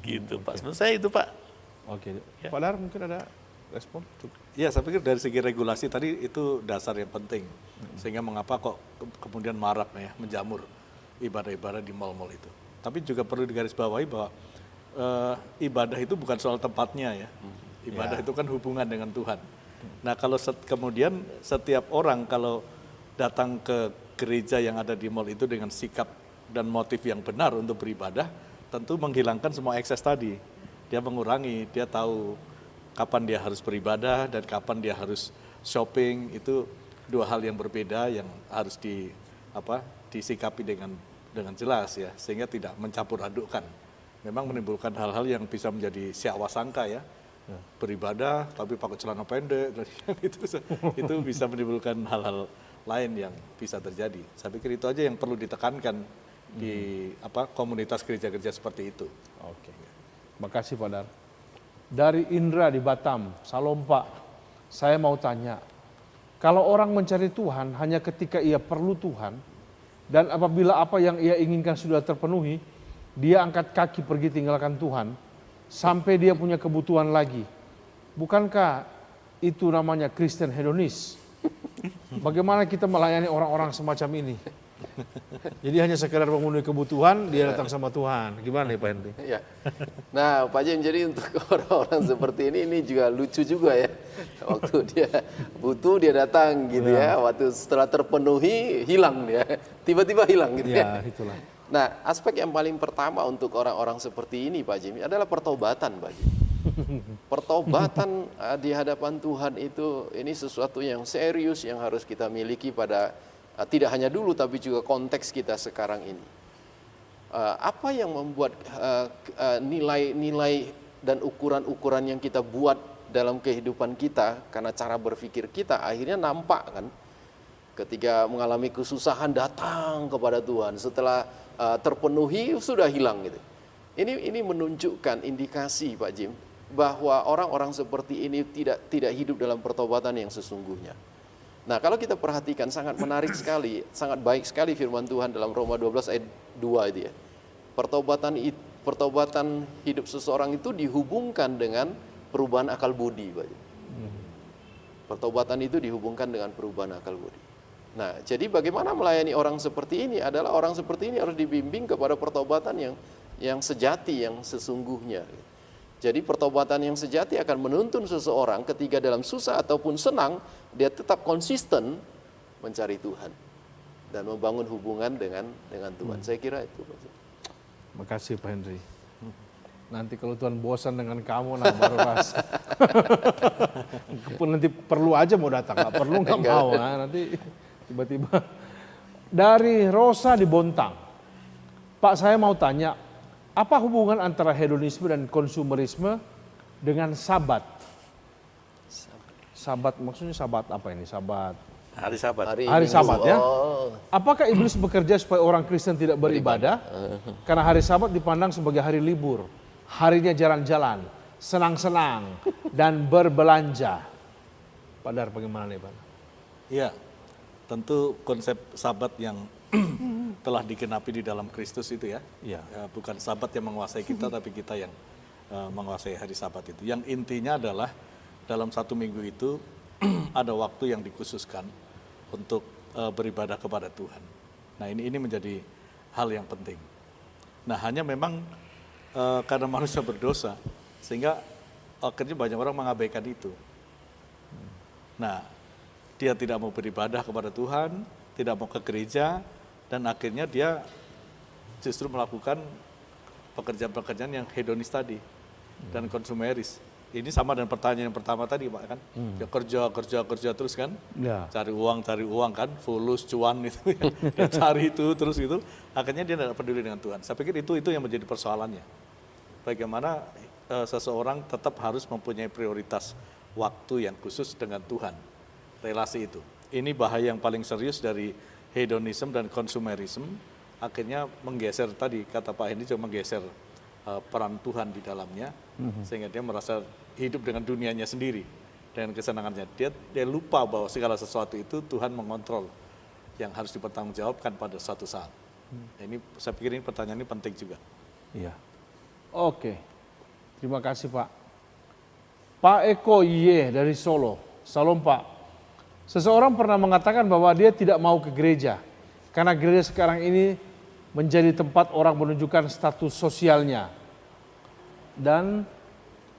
Gitu, Pak. Menurut saya itu, Pak. Oke. Ya. Pak Dar mungkin ada respon? Ya, saya pikir dari segi regulasi tadi itu dasar yang penting. Sehingga mengapa kok kemudian marak ya, menjamur ibadah-ibadah di mal-mal itu. Tapi juga perlu digarisbawahi bahwa ibadah itu bukan soal tempatnya ya. Ibadah itu kan hubungan dengan Tuhan. Nah, kalau kemudian setiap orang kalau datang ke gereja yang ada di mal itu dengan sikap dan motif yang benar untuk beribadah, tentu menghilangkan semua ekses tadi. Dia mengurangi, dia tahu kapan dia harus beribadah dan kapan dia harus shopping. Itu dua hal yang berbeda yang harus disikapi dengan jelas ya, sehingga tidak mencampur adukkan. Memang menimbulkan hal-hal yang bisa menjadi syahwasangka ya. Beribadah tapi pakai celana pendek itu bisa menimbulkan hal-hal lain yang bisa terjadi. Saya pikir itu aja yang perlu ditekankan di komunitas gereja-gereja seperti itu. Oke. Makasih Pak Dar. Dari Indra di Batam, Salam Pak, saya mau tanya, kalau orang mencari Tuhan hanya ketika ia perlu Tuhan, dan apabila apa yang ia inginkan sudah terpenuhi, dia angkat kaki pergi tinggalkan Tuhan, sampai dia punya kebutuhan lagi. Bukankah itu namanya Kristen hedonis? Bagaimana kita melayani orang-orang semacam ini? Jadi hanya sekedar memenuhi kebutuhan, dia datang sama Tuhan. Gimana nih Pak Henry? Ya. Nah, Pak Jim, jadi untuk orang-orang seperti ini juga lucu juga ya. Waktu dia butuh dia datang gitu ya. Waktu setelah terpenuhi hilang dia. Tiba-tiba hilang gitu ya. Itulah. Nah, aspek yang paling pertama untuk orang-orang seperti ini Pak Jim adalah pertobatan Pak Jim. Pertobatan di hadapan Tuhan itu ini sesuatu yang serius yang harus kita miliki pada tidak hanya dulu tapi juga konteks kita sekarang ini. Apa yang membuat nilai-nilai dan ukuran-ukuran yang kita buat dalam kehidupan kita karena cara berpikir kita akhirnya nampak kan ketika mengalami kesusahan datang kepada Tuhan setelah terpenuhi sudah hilang gitu. Ini menunjukkan indikasi Pak Jim bahwa orang-orang seperti ini tidak hidup dalam pertobatan yang sesungguhnya. Nah, kalau kita perhatikan sangat menarik sekali, sangat baik sekali firman Tuhan dalam Roma 12 ayat 2 itu ya. Pertobatan hidup seseorang itu dihubungkan dengan perubahan akal budi, Pak. Pertobatan itu dihubungkan dengan perubahan akal budi. Nah, jadi bagaimana melayani orang seperti ini adalah orang seperti ini harus dibimbing kepada pertobatan yang sejati, yang sesungguhnya. Jadi pertobatan yang sejati akan menuntun seseorang ketika dalam susah ataupun senang, dia tetap konsisten mencari Tuhan dan membangun hubungan dengan Tuhan. Saya kira itu. Makasih Pak Henry. Nanti kalau Tuhan bosan dengan kamu, nah baru rasa. Nanti perlu aja mau datang, nggak perlu nggak mau. Nah, nanti tiba-tiba. Dari Rosa di Bontang, Pak saya mau tanya, apa hubungan antara hedonisme dan konsumerisme dengan sabat? Sabat maksudnya sabat apa ini? Sabat. Hari Sabat. Hari Sabat ya. Apakah iblis bekerja supaya orang Kristen tidak beribadah? Karena hari Sabat dipandang sebagai hari libur. Harinya jalan-jalan, senang-senang, dan berbelanja. Pak Dar, bagaimana nih Pak? Iya, tentu konsep Sabat yang telah dikenapi di dalam Kristus itu ya. Iya. Bukan Sabat yang menguasai kita, tapi kita yang menguasai hari Sabat itu. Yang intinya adalah dalam satu minggu itu ada waktu yang dikhususkan untuk beribadah kepada Tuhan. Nah ini menjadi hal yang penting. Nah hanya memang karena manusia berdosa, sehingga akhirnya banyak orang mengabaikan itu. Nah dia tidak mau beribadah kepada Tuhan, tidak mau ke gereja, dan akhirnya dia justru melakukan pekerjaan-pekerjaan yang hedonis tadi dan konsumeris. Ini sama dengan pertanyaan yang pertama tadi Pak kan, dia kerja terus kan, Ya. cari uang kan, fulus, cuan itu, dia cari itu terus gitu, akhirnya dia tidak peduli dengan Tuhan. Saya pikir itu yang menjadi persoalannya. Bagaimana seseorang tetap harus mempunyai prioritas waktu yang khusus dengan Tuhan, relasi itu. Ini bahaya yang paling serius dari hedonisme dan konsumerisme, akhirnya menggeser tadi, kata Pak Hendy, cuma menggeser peran Tuhan di dalamnya, sehingga dia merasa hidup dengan dunianya sendiri, dengan kesenangannya. Dia lupa bahwa segala sesuatu itu Tuhan mengontrol, yang harus dipertanggungjawabkan pada suatu saat. Ini saya pikir ini pertanyaan ini penting juga. Iya. Oke. Terima kasih Pak. Pak Eko Ye dari Solo. Salam Pak. Seseorang pernah mengatakan bahwa dia tidak mau ke gereja karena gereja sekarang ini menjadi tempat orang menunjukkan status sosialnya dan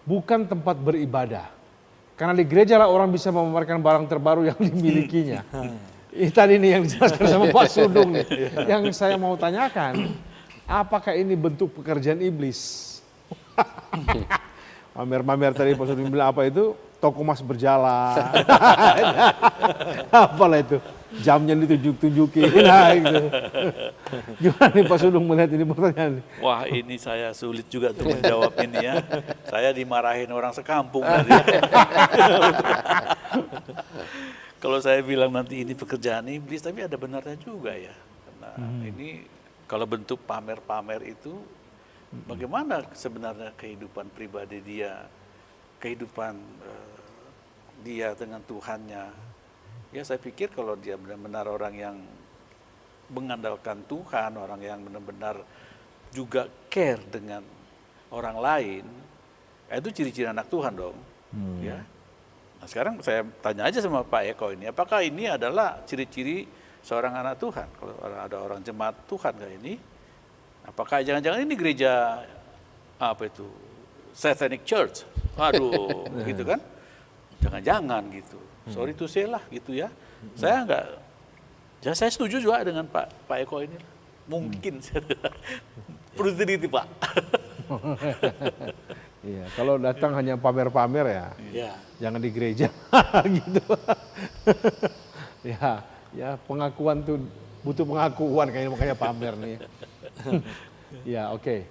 bukan tempat beribadah. Karena di gereja lah orang bisa memamerkan barang terbaru yang dimilikinya. Ini tadi nih yang dijelaskan sama Pak Sudung nih. Yang saya mau tanyakan, apakah ini bentuk pekerjaan iblis? Mamer-mamer tadi Pak Sudung bilang apa itu? Toko emas berjalan. Apalah itu? Jamnya ditunjuk-tunjukin. Nah, gitu. Gimana nih Pak Sudung melihat ini pertanyaan? Wah ini saya sulit juga untuk menjawab ini ya. Saya dimarahin orang sekampung tadi. Kalau saya bilang nanti ini pekerjaan iblis, tapi ada benarnya juga ya. Karena ini kalau bentuk pamer-pamer itu, bagaimana sebenarnya kehidupan pribadi dia, kehidupan dia dengan Tuhannya. Ya saya pikir kalau dia benar-benar orang yang mengandalkan Tuhan, orang yang benar-benar juga care dengan orang lain, itu ciri-ciri anak Tuhan dong. Ya. Nah sekarang saya tanya aja sama Pak Eko ini, apakah ini adalah ciri-ciri seorang anak Tuhan? Kalau ada orang jemaat Tuhan kayak ini, apakah jangan-jangan ini gereja apa itu Satanic Church? Aduh, gitu kan? Jangan-jangan gitu. Sorry to say lah gitu ya. Saya enggak, ya saya setuju juga dengan Pak Eko ini. Mungkin perlu teliti Pak. Iya, kalau datang hanya pamer-pamer ya, jangan di gereja gitu. ya pengakuan tuh butuh pengakuan kayaknya, makanya pamer nih. Ya oke.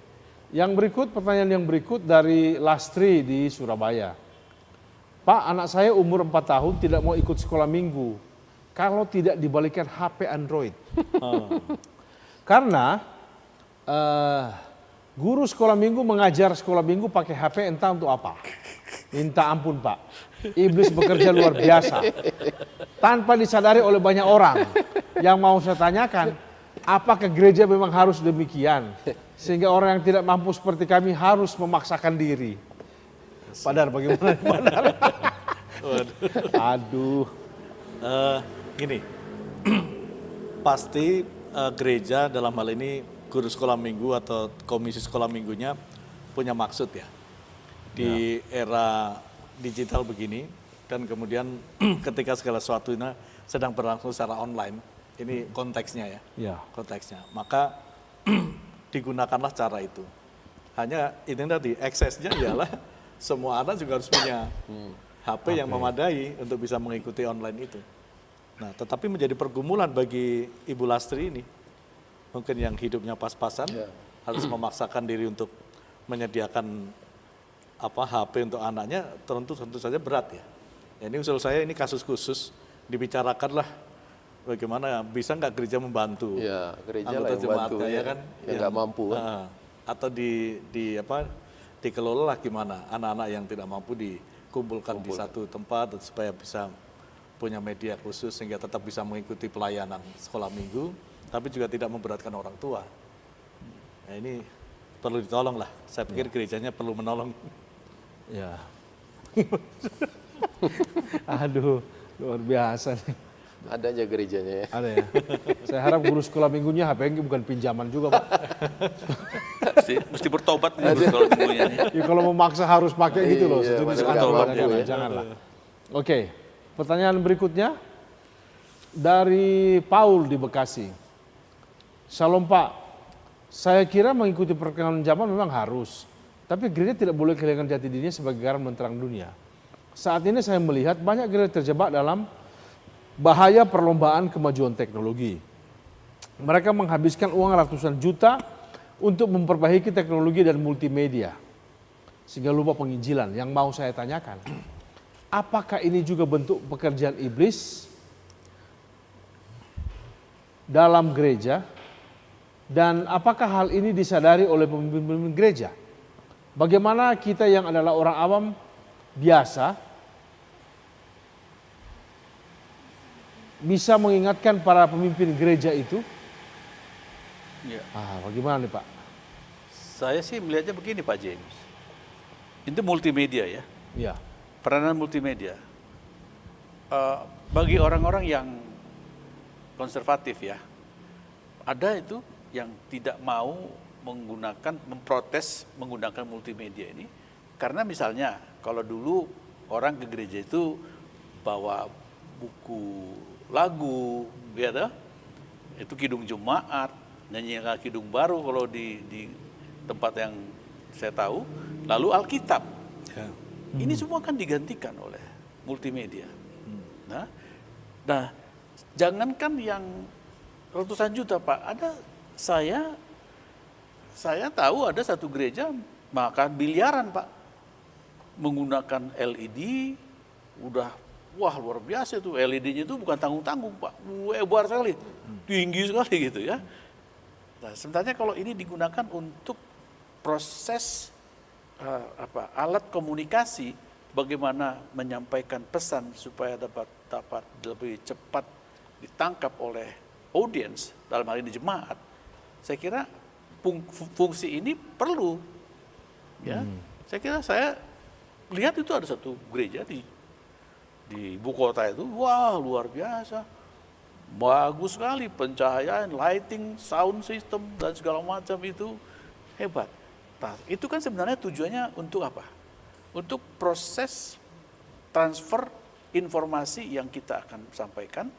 Yang berikut, pertanyaan yang berikut dari Lastri di Surabaya. Pak, anak saya umur 4 tahun tidak mau ikut sekolah minggu kalau tidak dibalikan HP Android. Karena guru sekolah minggu mengajar sekolah minggu pakai HP entah untuk apa. Minta ampun Pak, iblis bekerja luar biasa. Tanpa disadari oleh banyak orang. Yang mau saya tanyakan, apakah gereja memang harus demikian? Sehingga orang yang tidak mampu seperti kami harus memaksakan diri. Padahal bagaimana? Aduh. Gini, pasti gereja dalam hal ini guru sekolah minggu atau komisi sekolah minggunya punya maksud ya. Di era digital begini dan kemudian ketika segala sesuatunya sedang berlangsung secara online, ini konteksnya ya. Konteksnya. Maka digunakanlah cara itu. Hanya ini tadi aksesnya ialah semua anak juga harus punya HP yang memadai untuk bisa mengikuti online itu. Nah, tetapi menjadi pergumulan bagi Ibu Lastri ini, mungkin yang hidupnya pas-pasan, harus memaksakan diri untuk menyediakan HP untuk anaknya, tentu saja berat ya. Ini usul saya, ini kasus khusus, dibicarakanlah bagaimana bisa nggak gereja membantu gereja anggota lah yang jemaatnya bantu, ya kan, yang nggak mampu kan? Atau dikelola gimana anak-anak yang tidak mampu dikumpulkan di satu tempat supaya bisa punya media khusus sehingga tetap bisa mengikuti pelayanan sekolah minggu, tapi juga tidak memberatkan orang tua. Nah, ini perlu ditolong lah. Saya pikir gerejanya perlu menolong. Ya. Aduh, luar biasa nih. Ada aja gerejanya ya. Ada ya. Saya harap guru sekolah minggunya HP-nya bukan pinjaman juga Pak. mesti bertobat nih guru sekolah minggunya. Ya, kalau memaksa harus pakai gitu loh. Iya, Sejenis bertobat anak, janganlah. Oke, pertanyaan berikutnya dari Paul di Bekasi. Shalom Pak, saya kira mengikuti perkembangan zaman memang harus. Tapi gereja tidak boleh kehilangan jati dirinya sebagai garam menerang dunia. Saat ini saya melihat banyak gereja terjebak dalam bahaya perlombaan kemajuan teknologi. Mereka menghabiskan uang ratusan juta untuk memperbaiki teknologi dan multimedia. Sehingga lupa penginjilan. Yang mau saya tanyakan, apakah ini juga bentuk pekerjaan iblis dalam gereja? Dan apakah hal ini disadari oleh pemimpin-pemimpin gereja? Bagaimana kita yang adalah orang awam biasa bisa mengingatkan para pemimpin gereja itu? Ya. Bagaimana nih Pak? Saya sih melihatnya begini Pak James. Itu multimedia ya. Ya. Peranan multimedia. Bagi orang-orang yang konservatif ya, ada itu yang tidak mau memprotes menggunakan multimedia ini. Karena misalnya kalau dulu orang ke gereja itu bawa buku lagu, ya toh? Itu kidung jemaat, nyanyi kidung baru kalau di tempat yang saya tahu, lalu Alkitab. Ya. Ini semua kan digantikan oleh multimedia. Nah, jangankan yang ratusan juta Pak, ada saya tahu ada satu gereja makan biliaran Pak, menggunakan LED, udah wah luar biasa tuh LED-nya itu bukan tanggung-tanggung Pak, lebar sekali, tinggi sekali gitu ya. Nah, sebenarnya kalau ini digunakan untuk proses alat komunikasi, bagaimana menyampaikan pesan supaya dapat lebih cepat ditangkap oleh audiens, dalam hal ini jemaat, saya kira fungsi ini perlu. Ya, saya kira saya lihat itu ada satu gereja di ibu kota itu, wah luar biasa, bagus sekali pencahayaan, lighting, sound system dan segala macam itu hebat. Nah, itu kan sebenarnya tujuannya untuk apa? Untuk proses transfer informasi yang kita akan sampaikan,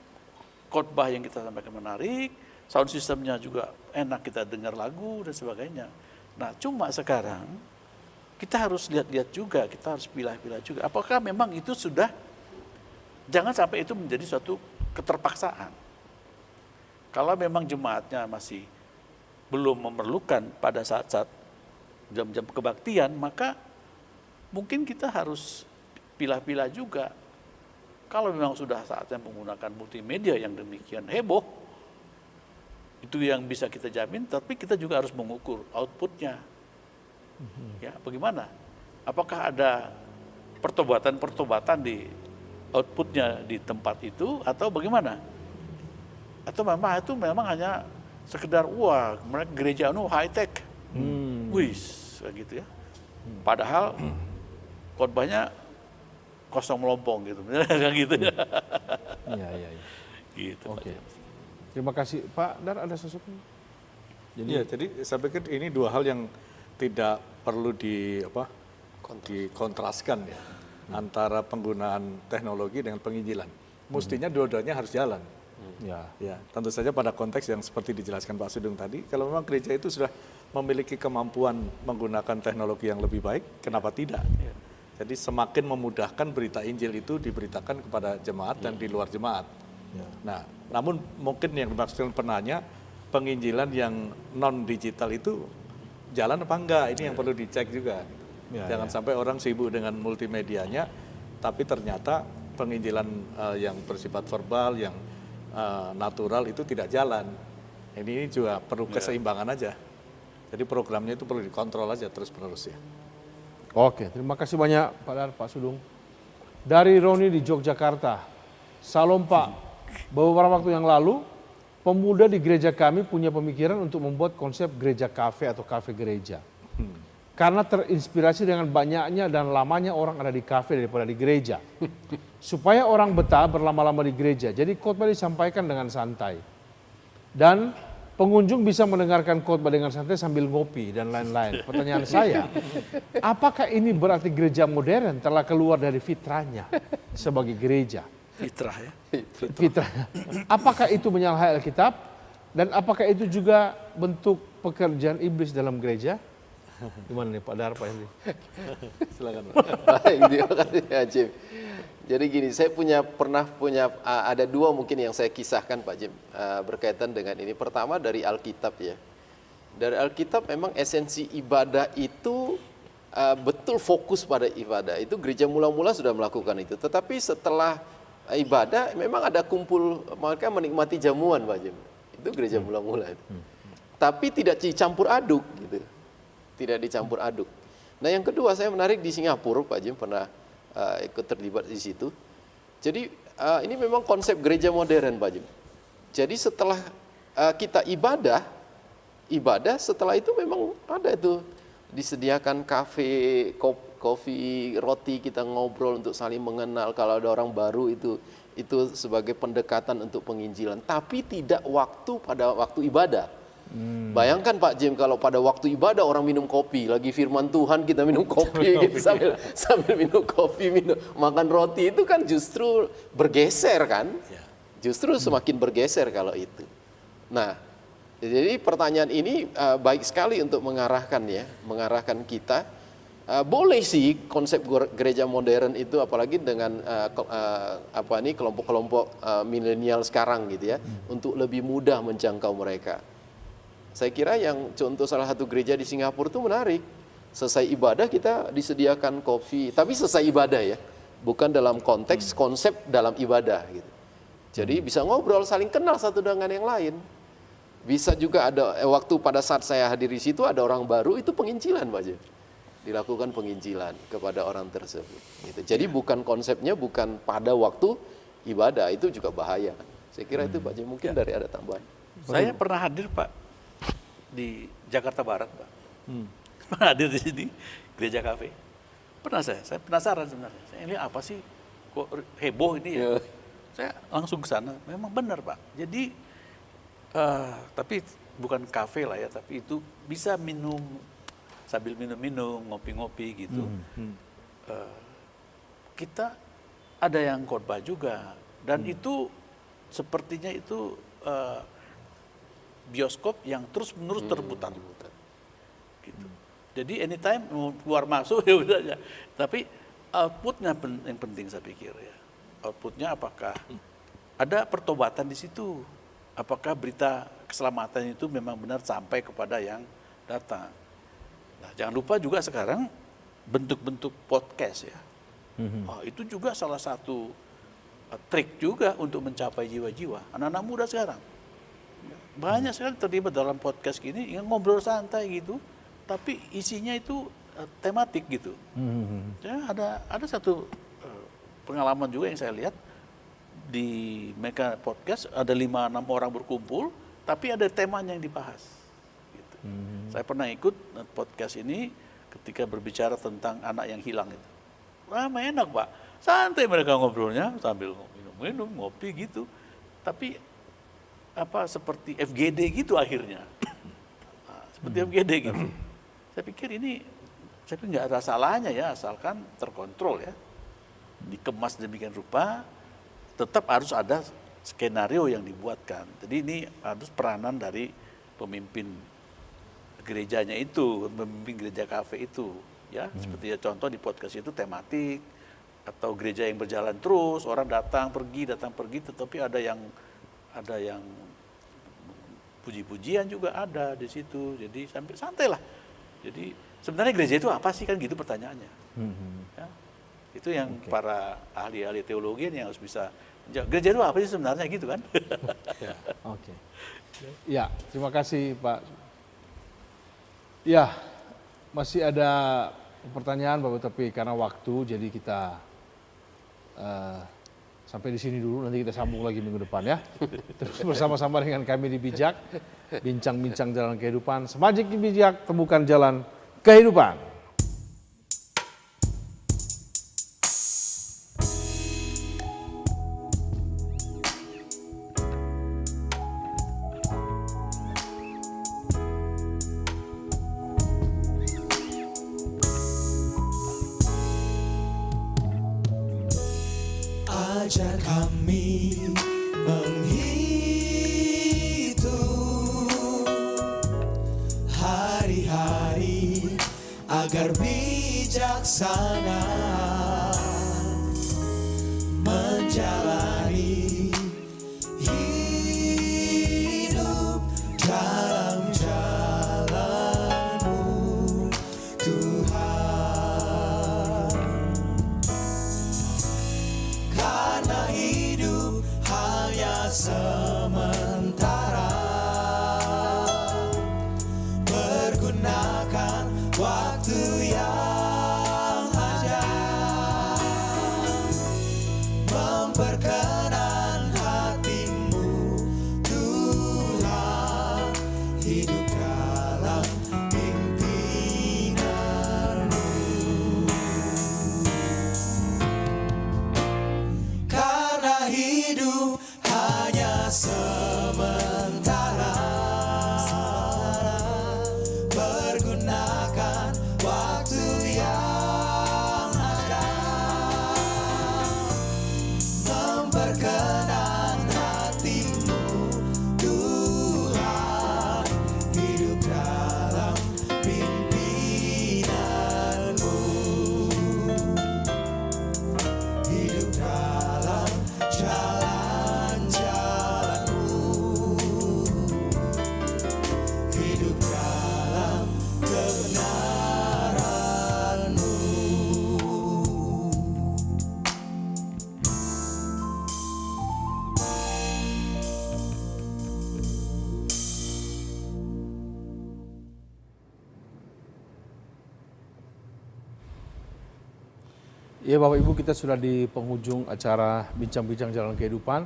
khotbah yang kita sampaikan menarik, sound systemnya juga enak kita dengar lagu dan sebagainya. Nah, cuma sekarang kita harus lihat-lihat juga, kita harus pilih-pilih juga. Apakah memang itu sudah, jangan sampai itu menjadi suatu keterpaksaan. Kalau memang jemaatnya masih belum memerlukan pada saat-saat jam-jam kebaktian, maka mungkin kita harus pilih-pilih juga. Kalau memang sudah saatnya menggunakan multimedia yang demikian heboh, itu yang bisa kita jamin, tapi kita juga harus mengukur outputnya. Ya, bagaimana? Apakah ada pertobatan di outputnya di tempat itu atau bagaimana? Atau memang hanya sekedar wah, mereka gereja high tech, wis kayak gitu ya. Padahal khotbahnya kosong melompong gitu, kayak gitu ya. Iya. Gitu. Oke. Terima kasih Pak Dar, ada sesuatu? Jadi saya pikir ini dua hal yang tidak perlu dikontraskan ya, antara penggunaan teknologi dengan penginjilan. Mestinya dua-duanya harus jalan. Ya, tentu saja pada konteks yang seperti dijelaskan Pak Sudung tadi, kalau memang gereja itu sudah memiliki kemampuan menggunakan teknologi yang lebih baik, kenapa tidak? Jadi semakin memudahkan berita Injil itu diberitakan kepada jemaat dan di luar jemaat. Nah, namun mungkin yang dimaksudkan penanya, penginjilan yang non digital itu jalan apa enggak, ini yang perlu dicek juga. Jangan sampai orang sibuk dengan multimedianya, tapi ternyata penginjilan yang bersifat verbal, yang natural itu tidak jalan. Ini juga perlu keseimbangan aja. Jadi programnya itu perlu dikontrol aja terus-menerus ya. Oke, terima kasih banyak Pak Dar, Pak Sudung. Dari Roni di Yogyakarta, Salam Pak, beberapa waktu yang lalu, pemuda di gereja kami punya pemikiran untuk membuat konsep gereja kafe atau kafe gereja. Karena terinspirasi dengan banyaknya dan lamanya orang ada di kafe daripada di gereja. Supaya orang betah berlama-lama di gereja, jadi khotbah disampaikan dengan santai. Dan pengunjung bisa mendengarkan khotbah dengan santai sambil ngopi dan lain-lain. Pertanyaan saya, apakah ini berarti gereja modern telah keluar dari fitrahnya sebagai gereja? Fitrah ya. Fitrah. Apakah itu menyalahi Alkitab? Dan apakah itu juga bentuk pekerjaan iblis dalam gereja? Gimana nih Pak Dar, Pak Henry? Silakan Pak. Baik, terima kasih ya Jim. Jadi gini, saya pernah punya ada dua mungkin yang saya kisahkan Pak Jim berkaitan dengan ini. Pertama dari Alkitab ya. Dari Alkitab memang esensi ibadah itu betul fokus pada ibadah. Itu gereja mula-mula sudah melakukan itu. Tetapi setelah ibadah memang ada kumpul, mereka menikmati jamuan Pak Jim. Itu gereja mula-mula itu. Tapi tidak dicampur aduk gitu. Tidak dicampur aduk. Nah yang kedua saya menarik di Singapura Pak Jim, pernah ikut terlibat di situ. Jadi ini memang konsep gereja modern Pak Jim. Jadi setelah kita ibadah setelah itu memang ada itu disediakan kafe, kopi, roti, kita ngobrol untuk saling mengenal. Kalau ada orang baru itu sebagai pendekatan untuk penginjilan. Tapi tidak pada waktu ibadah. Bayangkan Pak Jim kalau pada waktu ibadah orang minum kopi, lagi firman Tuhan kita minum kopi gitu, sambil minum kopi, makan roti, itu kan justru bergeser kan? Justru semakin bergeser kalau itu. Nah, jadi pertanyaan ini baik sekali untuk mengarahkan kita. Boleh sih konsep gereja modern itu, apalagi dengan kelompok-kelompok milenial sekarang gitu ya, untuk lebih mudah menjangkau mereka. Saya kira yang contoh salah satu gereja di Singapura itu menarik. Selesai ibadah kita disediakan kopi, tapi selesai ibadah ya. bukan dalam konteks konsep dalam ibadah gitu. Jadi bisa ngobrol, saling kenal satu dengan yang lain. Bisa juga ada waktu pada saat saya hadir di situ ada orang baru, itu penginjilan Pak Jem. Dilakukan penginjilan kepada orang tersebut. Gitu. Jadi bukan konsepnya bukan pada waktu ibadah, itu juga bahaya. Saya kira itu Pak Jem, mungkin dari ada tambahan. Saya pernah hadir Pak di Jakarta Barat Pak. Pernah hadir di sini gereja kafe. Pernah saya penasaran sebenarnya. Saya lihat apa sih kok heboh ini ya. Saya langsung ke sana. Memang benar Pak. Jadi tapi bukan kafe lah ya, tapi itu bisa minum sambil minum-minum, ngopi-ngopi gitu. Kita ada yang khotbah juga dan itu sepertinya itu bioskop yang terus-menerus terputar. Gitu. Jadi anytime mau keluar masuk ya udah aja. Tapi outputnya yang penting saya pikir ya. Outputnya apakah ada pertobatan di situ? Apakah berita keselamatan itu memang benar sampai kepada yang datang? Nah, jangan lupa juga sekarang bentuk-bentuk podcast ya. Itu juga salah satu trik juga untuk mencapai jiwa-jiwa anak-anak muda sekarang. Banyak sekali terlibat dalam podcast gini, yang ngobrol santai gitu, tapi isinya itu tematik gitu. Ya, ada satu pengalaman juga yang saya lihat di mereka podcast ada 5-6 orang berkumpul, tapi ada temanya yang dibahas. Gitu. Saya pernah ikut podcast ini ketika berbicara tentang anak yang hilang itu. Ramai enak Pak, santai mereka ngobrolnya sambil minum-minum, ngopi gitu. Tapi seperti FGD gitu akhirnya, seperti FGD gitu. Saya pikir ini, saya pikir nggak ada salahnya ya, asalkan terkontrol ya, dikemas demikian rupa, tetap harus ada skenario yang dibuatkan. Jadi ini harus peranan dari pemimpin gerejanya itu, pemimpin gereja kafe itu, ya seperti ya contoh di podcast itu tematik atau gereja yang berjalan terus, orang datang pergi, tetapi ada yang puji-pujian juga ada di situ. Jadi sampai santai lah. Jadi sebenarnya gereja itu apa sih kan gitu pertanyaannya. Ya, itu yang para ahli-ahli teologi yang harus bisa menjawab. Gereja itu apa sih sebenarnya gitu kan? Oke. Ya, terima kasih Pak. Ya, masih ada pertanyaan Bapak, tapi karena waktu jadi kita sampai di sini dulu, nanti kita sambung lagi minggu depan ya. Terus bersama-sama dengan kami di Bijak, bincang-bincang jalan kehidupan. Semajik di Bijak, temukan jalan kehidupan. Ajar kami menghitung hari-hari agar bijaksana menjalani hidup dalam jalan-Mu, Tuhan. Karena hidup hanya sementara, pergunakan waktu yang ada, memperkenan hati-Mu, Tuhan, hidup dalam pimpinan-Mu. Karena hidup hanya sementara, pergunakan waktu yang ada, Ya Bapak Ibu, kita sudah di penghujung acara Bincang-Bincang Jalan Kehidupan.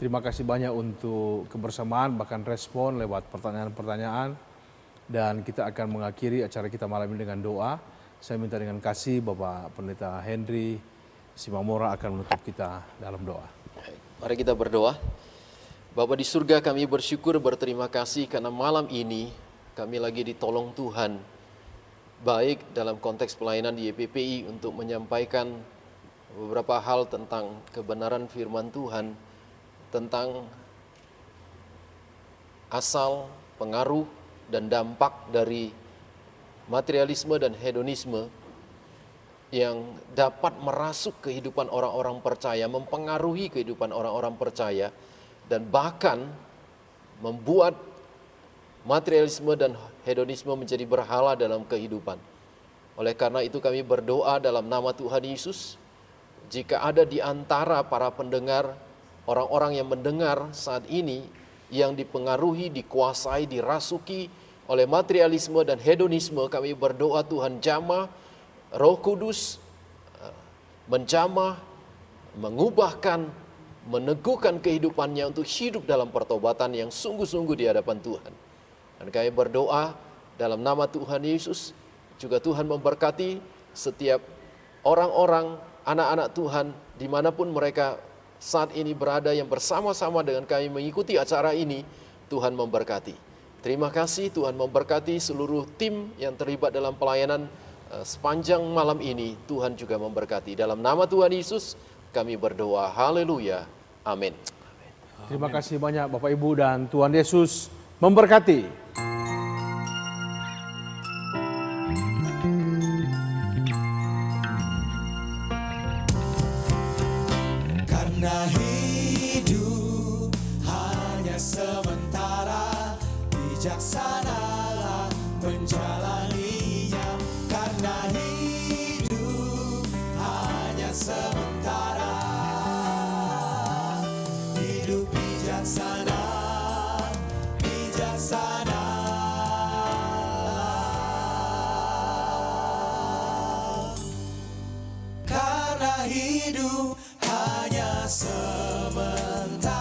Terima kasih banyak untuk kebersamaan, bahkan respon lewat pertanyaan-pertanyaan. Dan kita akan mengakhiri acara kita malam ini dengan doa. Saya minta dengan kasih Bapak Pendeta Henry Simamora akan menutup kita dalam doa. Mari kita berdoa. Bapa di surga, kami bersyukur, berterima kasih karena malam ini kami lagi ditolong Tuhan. Baik dalam konteks pelayanan di YPPI untuk menyampaikan beberapa hal tentang kebenaran firman Tuhan, tentang asal, pengaruh, dan dampak dari materialisme dan hedonisme yang dapat merasuk kehidupan orang-orang percaya, mempengaruhi kehidupan orang-orang percaya, dan bahkan membuat materialisme dan hedonisme menjadi berhala dalam kehidupan. Oleh karena itu kami berdoa dalam nama Tuhan Yesus, jika ada di antara para pendengar, orang-orang yang mendengar saat ini, yang dipengaruhi, dikuasai, dirasuki oleh materialisme dan hedonisme, kami berdoa Tuhan jamah, Roh Kudus menjamah, mengubahkan, meneguhkan kehidupannya untuk hidup dalam pertobatan yang sungguh-sungguh di hadapan Tuhan. Dan kami berdoa dalam nama Tuhan Yesus, juga Tuhan memberkati setiap orang-orang, anak-anak Tuhan, dimanapun mereka saat ini berada yang bersama-sama dengan kami mengikuti acara ini, Tuhan memberkati. Terima kasih, Tuhan memberkati seluruh tim yang terlibat dalam pelayanan sepanjang malam ini. Tuhan juga memberkati. Dalam nama Tuhan Yesus kami berdoa, haleluya, amin. Terima kasih banyak Bapak Ibu, dan Tuhan Yesus memberkati. Karena hidup hanya sementara, bijaksanalah menjalaninya. Karena hidup hanya sementara, hidup bijaksana, bijaksana. Karena hidup hanya sementara.